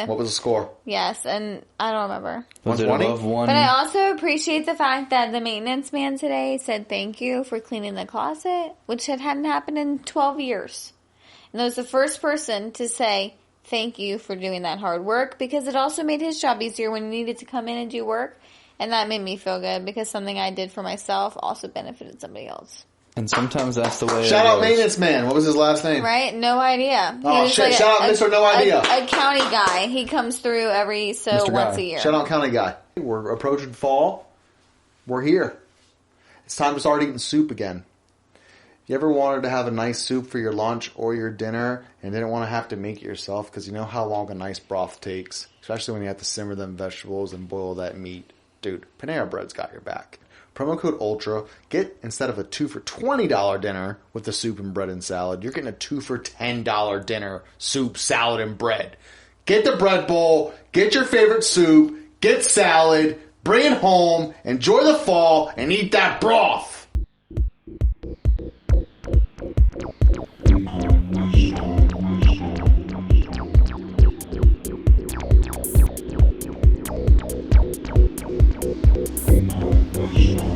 good. What was the score? Yes, and I don't remember. Was it 120? above one? But I also appreciate the fact that the maintenance man today said thank you for cleaning the closet, which hadn't happened in 12 years. And that was the first person to say thank you for doing that hard work, because it also made his job easier when he needed to come in and do work. And that made me feel good because something I did for myself also benefited somebody else. And sometimes that's the way. Shout it out goes. maintenance man. What was his last name? Right? No idea. He Oh, was shit. Shout out Mr. No Idea. A county guy. He comes through every Mr. once Guy. a year. Shout out County Guy. We're approaching fall. We're here. It's time to start eating soup again. You ever wanted to have a nice soup for your lunch or your dinner and didn't want to have to make it yourself because you know how long a nice broth takes, especially when you have to simmer them vegetables and boil that meat? Dude, Panera Bread's got your back. Promo code ULTRA. Get, instead of a 2 for $20 dinner with the soup and bread and salad, you're getting a 2 for $10 dinner, soup, salad, and bread. Get the bread bowl, get your favorite soup, get salad, bring it home, enjoy the fall, and eat that broth. Hypnotism.